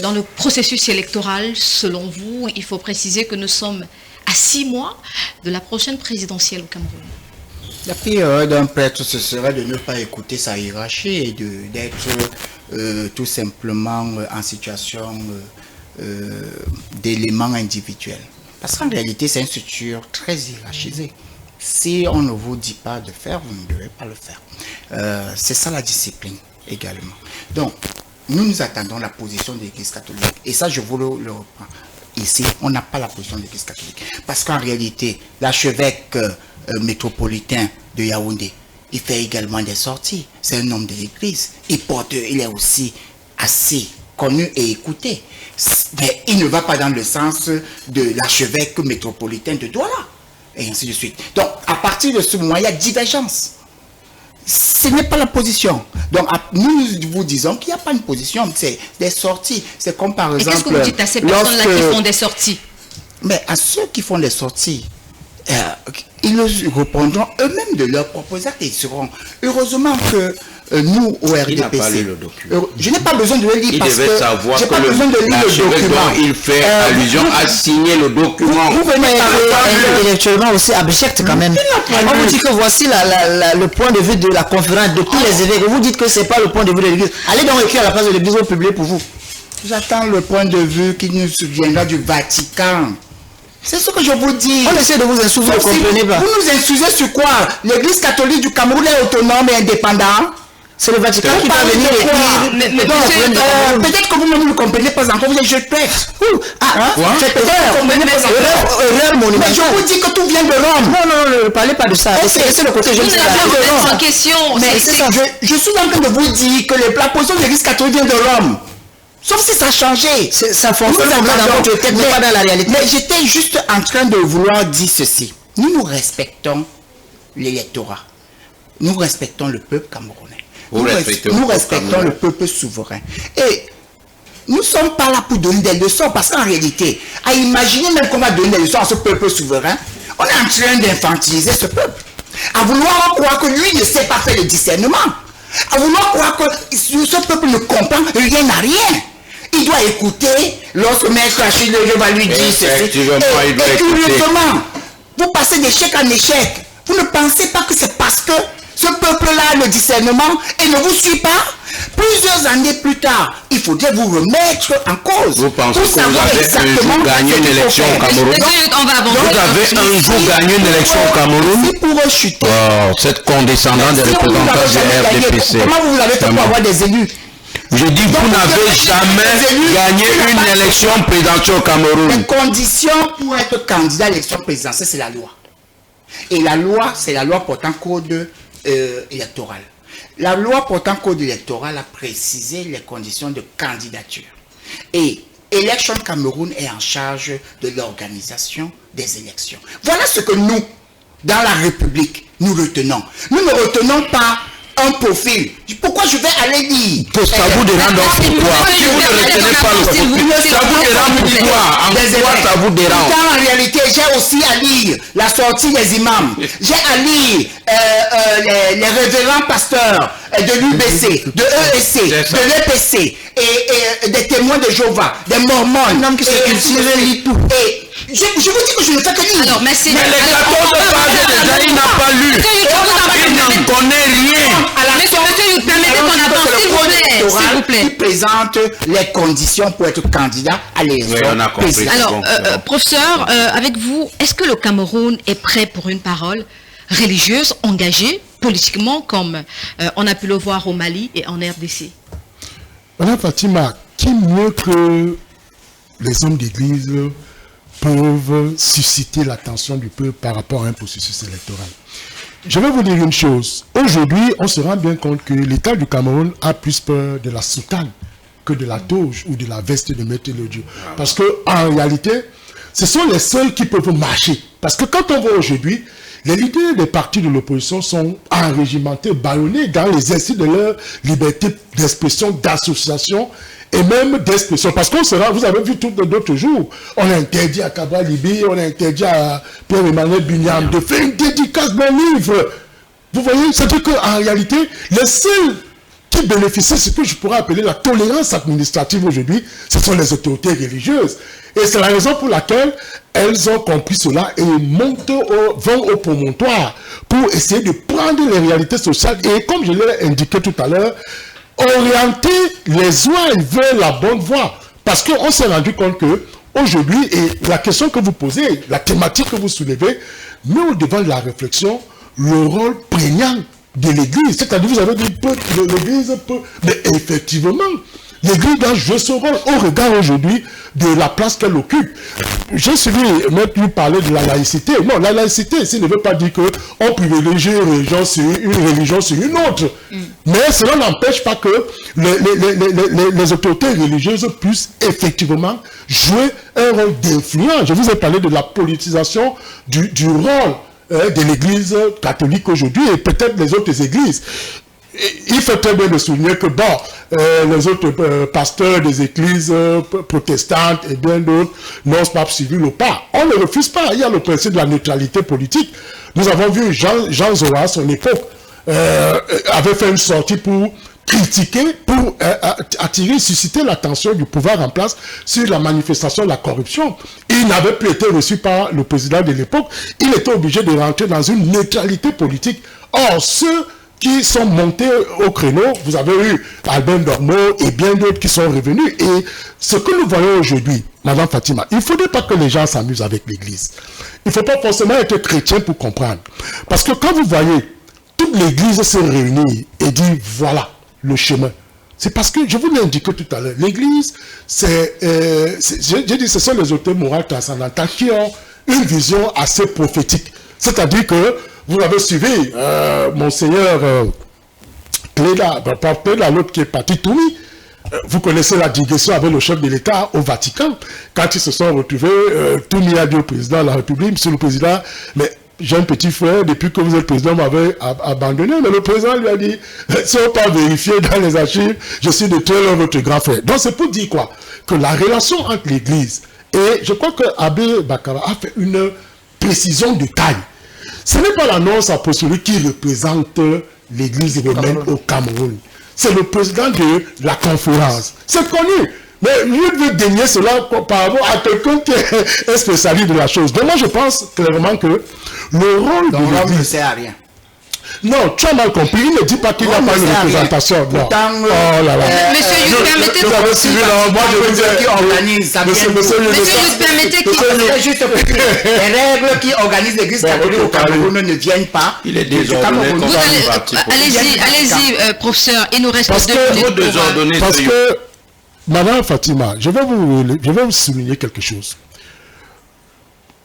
dans le processus électoral selon vous? Il faut préciser que nous sommes à 6 mois de la prochaine présidentielle au Cameroun. La pire erreur d'un prêtre, ce serait de ne pas écouter sa hiérarchie et d'être tout simplement en situation d'éléments individuels. Parce qu'en réalité, c'est une structure très hiérarchisée. Si on ne vous dit pas de faire, vous ne devez pas le faire. C'est ça la discipline également. Donc, nous attendons la position de l'Église catholique. Et ça, je vous le reprends. Ici, on n'a pas la position de l'Église catholique. Parce qu'en réalité, l'archevêque métropolitain de Yaoundé, il fait également des sorties. C'est un homme de l'Église. Il est aussi assez connu et écouté. Mais il ne va pas dans le sens de l'archevêque métropolitain de Douala. Et ainsi de suite. Donc, à partir de ce moment, il y a divergence. Ce n'est pas la position. Donc, nous vous disons qu'il n'y a pas une position, c'est des sorties. C'est comme par exemple... Et qu'est-ce que vous dites à ces personnes-là qui font des sorties? Mais à ceux qui font des sorties, ils répondront eux-mêmes de leurs propres actes et ils seront... Heureusement que nous, au RDPC... Il n'a pas lu le document. Je n'ai pas besoin de le lire parce que... savoir j'ai pas besoin de lire le document. Il fait allusion à signer le document. Vous venez parler intellectuellement aussi abject quand même. On vous dit que voici le point de vue de la conférence de tous les évêques. Vous dites que ce n'est pas le point de vue de l'Église. Allez donc écrire à la place de l'Église au public pour vous. J'attends le point de vue qui nous viendra du Vatican. C'est ce que je vous dis. On essaie de vous insulter, vous ne comprenez pas. Vous nous insultez sur quoi? L'Église catholique du Cameroun est autonome et indépendante. C'est le Vatican qui va venir écrire. Peut-être que vous ne comprenez pas encore, vous êtes jeune prêtre. C'est erreur monumentale. Mais je vous dis que tout vient de Rome. Non, ne parlez pas de ça. C'est le côté jeune. En question. Mais c'est ça. Je suis en train de vous dire que la position de l'Église catholique vient de Rome. Sauf si ça a changé. Ça fonctionne dans votre tête, mais pas dans la réalité. Mais j'étais juste en train de vouloir dire ceci. Nous respectons l'électorat. Nous respectons le peuple camerounais. Nous respectons le peuple souverain. Et nous ne sommes pas là pour donner des leçons, parce qu'en réalité, à imaginer même qu'on va donner des leçons à ce peuple souverain, on est en train d'infantiliser ce peuple. À vouloir croire que lui ne sait pas faire le discernement. À vouloir croire que ce peuple ne comprend rien à rien. Il doit écouter lorsque Maître Achille va lui dire ceci. Et curieusement, vous passez d'échec en échec. Vous ne pensez pas que c'est parce que ce peuple-là ne discernement et ne vous suit pas, plusieurs années plus tard, il faudrait vous remettre en cause. Vous pensez pour que vous avez un jour gagné une élection au Cameroun? Vous avez un jour gagné une élection au Cameroun? Si pour chuter. Oh, cette condescendance des représentants du RDPC. Comment vous avez fait pour avoir des élus? Je dis, vous n'avez jamais gagné une élection présidentielle au Cameroun. Les conditions pour être candidat à l'élection présidentielle, c'est la loi. Et la loi, c'est la loi portant code électoral. La loi portant code électoral a précisé les conditions de candidature. Et Election Cameroun est en charge de l'organisation des élections. Voilà ce que nous, dans la République, nous retenons. Nous ne retenons pas un profil. Pourquoi je vais aller lire? Ça vous dérange donc pourquoi? Si vous ne retenez pas le profil, ça vous dérange pourquoi? En quoi ça vous dérange? En réalité, j'ai aussi à lire la sortie des imams. J'ai à lire les révérends pasteurs de l'UBC, de EEC, de l'EPC et des témoins de Jéhovah, des mormons. Je vous dis que je ne fais que lire. Alors, mais les 14 pages déjà, il n'a pas lu. Il n'en connaît rien. Monsieur, vous permettez qu'on avance, s'il vous plaît. Qui présente les conditions pour être candidat à l'élection. Alors, professeur, avec vous, est-ce que le Cameroun est prêt pour une parole religieuse, engagée politiquement, comme on a pu le voir au Mali et en RDC? Madame Fatima, qui mieux que les hommes d'église peuvent susciter l'attention du peuple par rapport à un processus électoral? Je vais vous dire une chose. Aujourd'hui, on se rend bien compte que l'État du Cameroun a plus peur de la soutane que de la toge ou de la veste de Maître Lodieu. Parce qu'en réalité, ce sont les seuls qui peuvent marcher. Parce que quand on voit aujourd'hui, les leaders des partis de l'opposition sont enrégimentés, bâillonnés dans l'exercice de leur liberté d'expression, d'association et même d'expression. Parce qu'on sera, vous avez vu tout d'autres jours, on a interdit à Kabra Libi, on a interdit à Pierre-Emmanuel Bignam de faire une dédicace d'un livre. Vous voyez, c'est-à-dire qu'en réalité, les seuls qui bénéficient de ce que je pourrais appeler la tolérance administrative aujourd'hui, ce sont les autorités religieuses. Et c'est la raison pour laquelle elles ont compris cela et vont au promontoire pour essayer de prendre les réalités sociales et, comme je l'ai indiqué tout à l'heure, orienter les ouailles vers la bonne voie. Parce qu'on s'est rendu compte que aujourd'hui, et la question que vous posez, la thématique que vous soulevez, met au devant de la réflexion le rôle prégnant de l'Église. C'est-à-dire, vous avez dit que l'Église peut... Mais effectivement, l'Église doit jouer son rôle au regard aujourd'hui de la place qu'elle occupe. J'ai suivi même parler de la laïcité. Non, la laïcité ici ne veut pas dire qu'on privilégie une religion sur une autre. Mais cela n'empêche pas que les autorités religieuses puissent effectivement jouer un rôle d'influence. Je vous ai parlé de la politisation du rôle de l'Église catholique aujourd'hui et peut-être les autres églises. Il faut très bien le souligner que bon, les autres pasteurs des églises protestantes et bien d'autres n'osent pas civil ou pas. On ne refuse pas. Il y a le principe de la neutralité politique. Nous avons vu Jean Zola à son époque avait fait une sortie pour critiquer, pour attirer, susciter l'attention du pouvoir en place sur la manifestation de la corruption. Il n'avait plus été reçu par le président de l'époque. Il était obligé de rentrer dans une neutralité politique. Or, ceux qui sont montés au créneau, vous avez eu Albin Dormo et bien d'autres qui sont revenus. Et ce que nous voyons aujourd'hui, Madame Fatima, il ne faudrait pas que les gens s'amusent avec l'Église. Il ne faut pas forcément être chrétien pour comprendre. Parce que quand vous voyez toute l'Église se réunir et dire voilà le chemin, c'est parce que, je vous l'ai indiqué tout à l'heure, l'Église, j'ai dit, ce sont les auteurs moraux transcendantaux qui ont une vision assez prophétique. C'est-à-dire que vous avez suivi Monseigneur Cléda, pas Cléda, l'autre qui est parti, Toumi. Vous connaissez la digression avec le chef de l'État au Vatican. Quand ils se sont retrouvés, Toumi a dit au président de la République, Monsieur le Président, mais j'ai un petit frère, depuis que vous êtes président, m'avait abandonné. Mais le président lui a dit, si on peut vérifier dans les archives, je suis de très loin votre grand frère. Donc c'est pour dire quoi? Que la relation entre l'Église, et je crois que Abbé Bakara a fait une précision de taille. Ce n'est pas l'annonce apostolique qui représente l'Église romaine au Cameroun. C'est le président de la conférence. C'est connu. Mais lui veut dénier cela par rapport à quelqu'un qui est spécialiste de la chose. Donc moi je pense clairement que le rôle de l'Église... ne sert à rien. Non, tu as mal compris. Il ne dit pas qu'il n'y a pas une représentation. Non. Pourtant, Oh là là. Monsieur Youth, permettez Vous avez suivi là, moi je vous dis. qui organise, ça vient Monsieur Youth, permettez qu'il... C'est juste les règles qui organisent l'église catholique au Cameroun ne viennent pas. Il est du désordonné Cameroun. comme Vous ça. allez-y, professeur, il nous reste Parce 2 que- minutes. Trop désordonné. Parce que, Madame Fatima, je vais vous souligner quelque chose.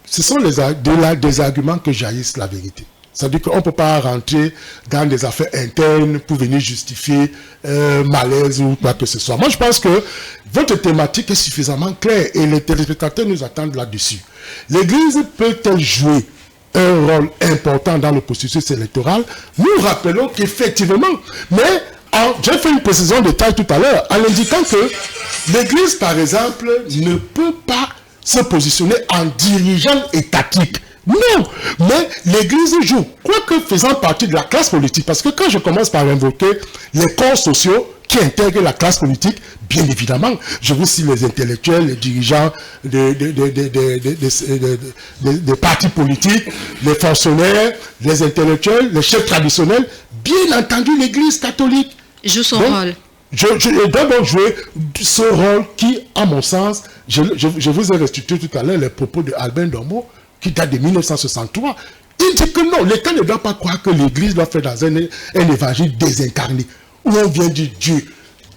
Ce sont des arguments que jaillissent la vérité. C'est-à-dire qu'on ne peut pas rentrer dans des affaires internes pour venir justifier malaise ou quoi que ce soit. Moi, je pense que votre thématique est suffisamment claire et les téléspectateurs nous attendent là-dessus. L'Église peut-elle jouer un rôle important dans le processus électoral? Nous rappelons qu'effectivement, mais j'ai fait une précision de taille tout à l'heure en indiquant que l'Église, par exemple, ne peut pas se positionner en dirigeant étatique. Non, mais l'Église joue, quoique faisant partie de la classe politique, parce que quand je commence par invoquer les corps sociaux qui intègrent la classe politique, bien évidemment, je vous cite les intellectuels, les dirigeants des partis politiques, les fonctionnaires, les intellectuels, les chefs traditionnels, bien entendu l'Église catholique. Joue son Donc, rôle. Je dois donc jouer ce rôle qui, à mon sens, je vous ai restitué tout à l'heure les propos de Albin Dormo, qui date de 1963. Il dit que non, l'État ne doit pas croire que l'Église doit faire dans un évangile désincarné, où on vient dire Dieu,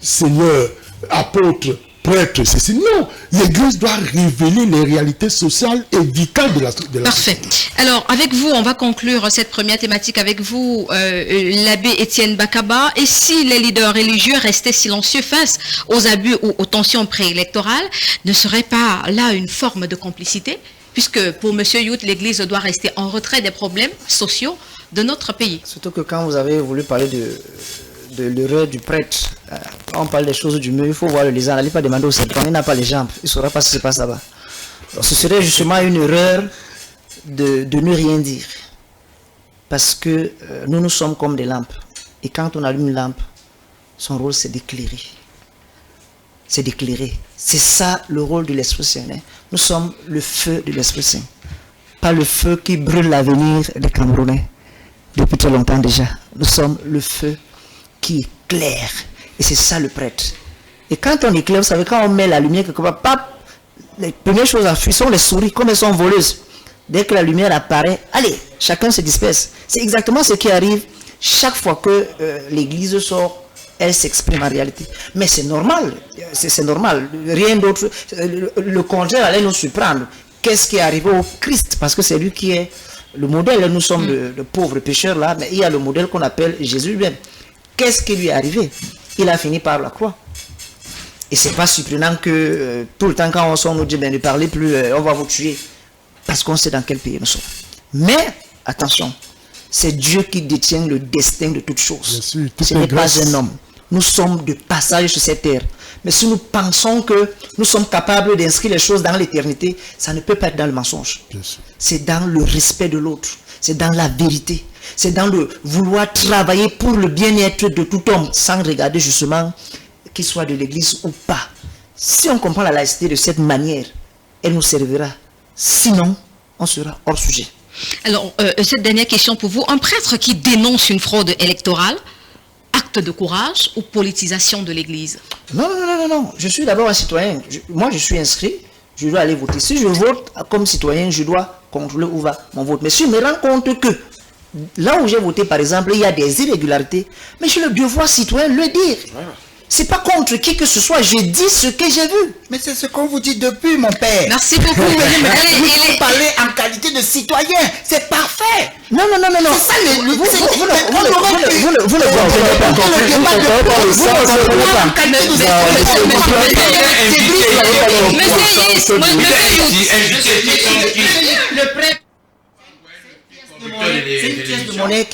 Seigneur, apôtre, prêtre, ceci. Non, l'Église doit révéler les réalités sociales et vitales de la Parfait. société. Alors, avec vous, on va conclure cette première thématique avec vous, l'abbé Étienne Bakaba. Et si les leaders religieux restaient silencieux face aux abus ou aux tensions préélectorales, ne serait pas là une forme de complicité? Puisque pour M. Youth, l'Église doit rester en retrait des problèmes sociaux de notre pays. Surtout que quand vous avez voulu parler de l'erreur du prêtre, quand on parle des choses du mieux, il faut voir le lisant. N'allez pas demander au serpent, il n'a pas les jambes, il ne saura pas ce qui se passe là-bas. Ce serait justement une erreur de ne rien dire. Parce que nous sommes comme des lampes. Et quand on allume une lampe, son rôle c'est d'éclairer. C'est d'éclairer. C'est ça le rôle de l'Esprit Saint. Nous sommes le feu de l'Esprit Saint. Pas le feu qui brûle l'avenir des Camerounais. Depuis très longtemps déjà. Nous sommes le feu qui éclaire. Et c'est ça le prêtre. Et quand on éclaire, vous savez, quand on met la lumière quelque part, pap, les premières choses à fuir sont les souris, comme elles sont voleuses. Dès que la lumière apparaît, allez, chacun se disperse. C'est exactement ce qui arrive chaque fois que l'Église sort. Elle s'exprime en réalité. Mais c'est normal, c'est normal. Rien d'autre. Le contraire allait nous surprendre. Qu'est-ce qui est arrivé au Christ? Parce que c'est lui qui est le modèle. Nous sommes de pauvres pécheurs là, mais il y a le modèle qu'on appelle Jésus lui-même. Qu'est-ce qui lui est arrivé? Il a fini par la croix. Et c'est pas surprenant que tout le temps quand on sort, on nous dit, ben, ne parlez plus, on va vous tuer. Parce qu'on sait dans quel pays nous sommes. Mais, attention, c'est Dieu qui détient le destin de toutes choses. Sûr, Ce n'est pas un homme. Nous sommes de passage sur cette terre. Mais si nous pensons que nous sommes capables d'inscrire les choses dans l'éternité, ça ne peut pas être dans le mensonge. C'est dans le respect de l'autre. C'est dans la vérité. C'est dans le vouloir travailler pour le bien-être de tout homme, sans regarder justement qu'il soit de l'église ou pas. Si on comprend la laïcité de cette manière, elle nous servira. Sinon, on sera hors sujet. Alors, cette dernière question pour vous. Un prêtre qui dénonce une fraude électorale, acte de courage ou politisation de l'Église? Non. Je suis d'abord un citoyen. Moi, je suis inscrit. Je dois aller voter. Si je vote comme citoyen, je dois contrôler où va mon vote. Mais si je me rends compte que là où j'ai voté, par exemple, il y a des irrégularités, mais j'ai le devoir citoyen de le dire. C'est pas contre qui que ce soit, je dis ce que j'ai vu. Mais c'est ce qu'on vous dit depuis, mon père. Merci beaucoup. Vous parlez en qualité de citoyen, c'est parfait. Non. C'est ça le Vous ne Le prêtre. C'est une pièce de monnaie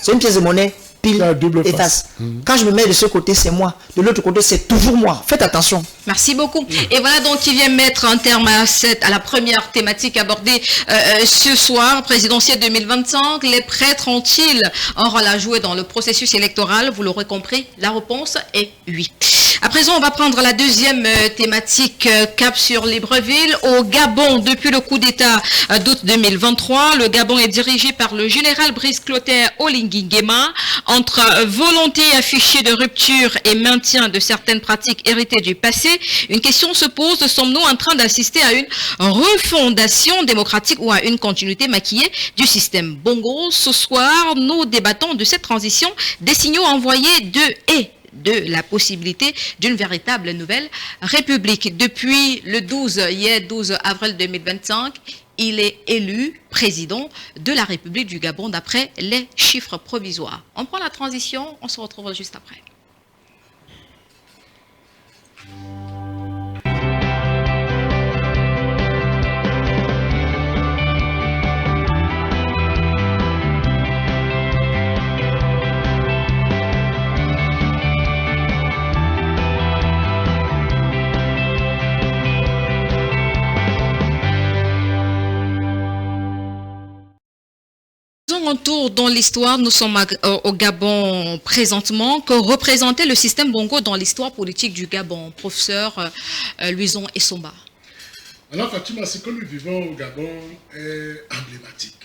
c'est une pièce de monnaie pile et face. Quand je me mets de ce côté, c'est moi. De l'autre côté, c'est toujours moi. Faites attention. Merci beaucoup. Et voilà donc qui vient mettre un terme à la première thématique abordée ce soir, présidentielle 2025. Les prêtres ont-ils un rôle à jouer dans le processus électoral? Vous l'aurez compris, la réponse est oui. À présent, on va prendre la deuxième thématique, cap sur Libreville. Au Gabon, depuis le coup d'État d'août 2023, le Gabon est dirigé par le général Brice Clotaire Oligui Nguema. Entre volonté affichée de rupture et maintien de certaines pratiques héritées du passé, une question se pose: sommes-nous en train d'assister à une refondation démocratique ou à une continuité maquillée du système Bongo? Ce soir, nous débattons de cette transition, des signaux envoyés de la possibilité d'une véritable nouvelle république. Depuis le 12 avril 2025, il est élu président de la République du Gabon d'après les chiffres provisoires. On prend la transition, on se retrouve juste après. Retour dans l'histoire, nous sommes au Gabon présentement. Que représentait le système Bongo dans l'histoire politique du Gabon, professeur Louison Essomba? Alors Fatima, ce que nous vivons au Gabon est emblématique.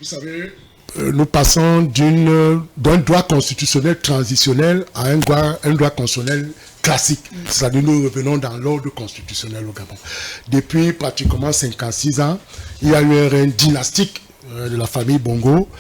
Vous savez, nous passons d'un droit constitutionnel transitionnel à un droit constitutionnel classique. C'est-à-dire nous revenons dans l'ordre constitutionnel au Gabon. Depuis pratiquement 56 ans, il y a eu un règne dynastique de la famille Bongo,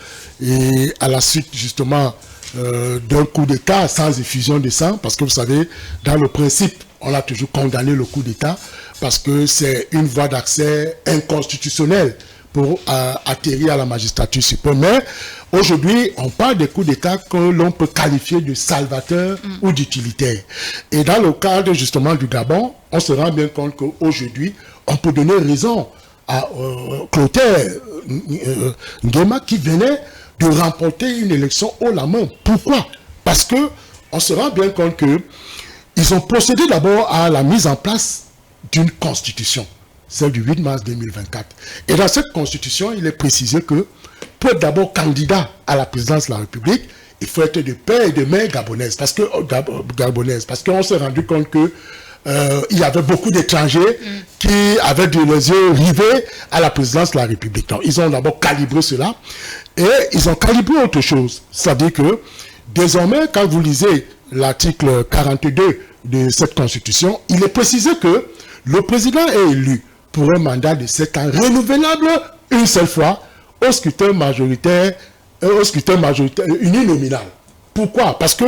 et à la suite justement d'un coup d'État sans effusion de sang, parce que vous savez, dans le principe, on a toujours condamné le coup d'État, parce que c'est une voie d'accès inconstitutionnelle pour atterrir à la magistrature suprême. Mais aujourd'hui, on parle des coups d'État que l'on peut qualifier de salvateurs ou d'utilitaires. Et dans le cadre justement du Gabon, on se rend bien compte qu'aujourd'hui, on peut donner raison à Clotaire Nguema qui venait de remporter une élection haut la main. Pourquoi? Parce que on se rend bien compte que ils ont procédé d'abord à la mise en place d'une constitution, celle du 8 mars 2024. Et dans cette constitution, il est précisé que pour être d'abord candidat à la présidence de la République, il faut être de père et de mère gabonaise, parce qu'on s'est rendu compte que il y avait beaucoup d'étrangers qui avaient les yeux rivés à la présidence de la République. Donc, ils ont d'abord calibré cela et ils ont calibré autre chose. C'est-à-dire que désormais, quand vous lisez l'article 42 de cette constitution, il est précisé que le président est élu pour un mandat de 7 ans renouvelable une seule fois au scrutin majoritaire uninominal. Pourquoi? Parce que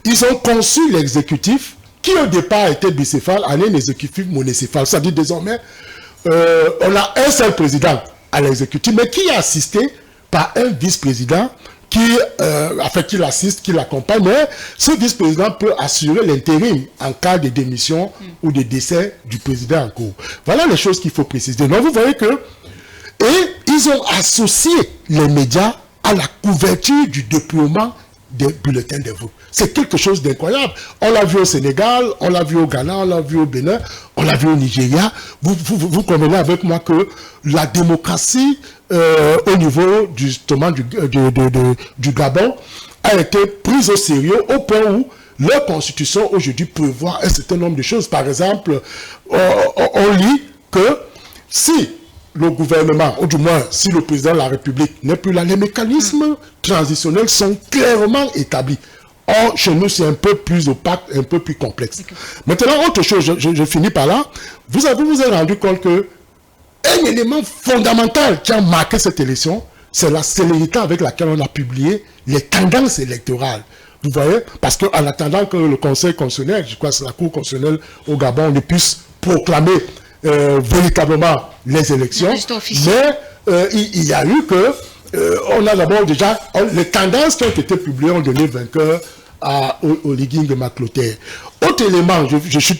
ils ont conçu l'exécutif qui au départ était bicéphale, en un exécutif monocéphale. C'est-à-dire désormais, on a un seul président à l'exécutif, mais qui est assisté par un vice-président qui l'assiste, qui l'accompagne. Mais ce vice-président peut assurer l'intérim en cas de démission ou de décès du président en cours. Voilà les choses qu'il faut préciser. Donc vous voyez que, et ils ont associé les médias à la couverture du déploiement des bulletins de vote. C'est quelque chose d'incroyable. On l'a vu au Sénégal, on l'a vu au Ghana, on l'a vu au Bénin, on l'a vu au Nigeria. Vous convenez avec moi que la démocratie au niveau justement du Gabon a été prise au sérieux au point où leur constitution aujourd'hui prévoit un certain nombre de choses. Par exemple, on lit que si le gouvernement, ou du moins si le président de la République n'est plus là, les mécanismes transitionnels sont clairement établis. Or, chez nous, c'est un peu plus opaque, un peu plus complexe. Maintenant, autre chose, je finis par là. Vous êtes rendu compte que un élément fondamental qui a marqué cette élection, c'est la célérité avec laquelle on a publié les tendances électorales. Vous voyez? Parce qu'en attendant que le Conseil constitutionnel, je crois que c'est la Cour constitutionnelle au Gabon, ne puisse proclamer véritablement les élections, mais il y a eu que on a d'abord déjà les tendances qui ont été publiées ont donné vainqueur à Oligui Nguema Clotaire. Autre élément, je suis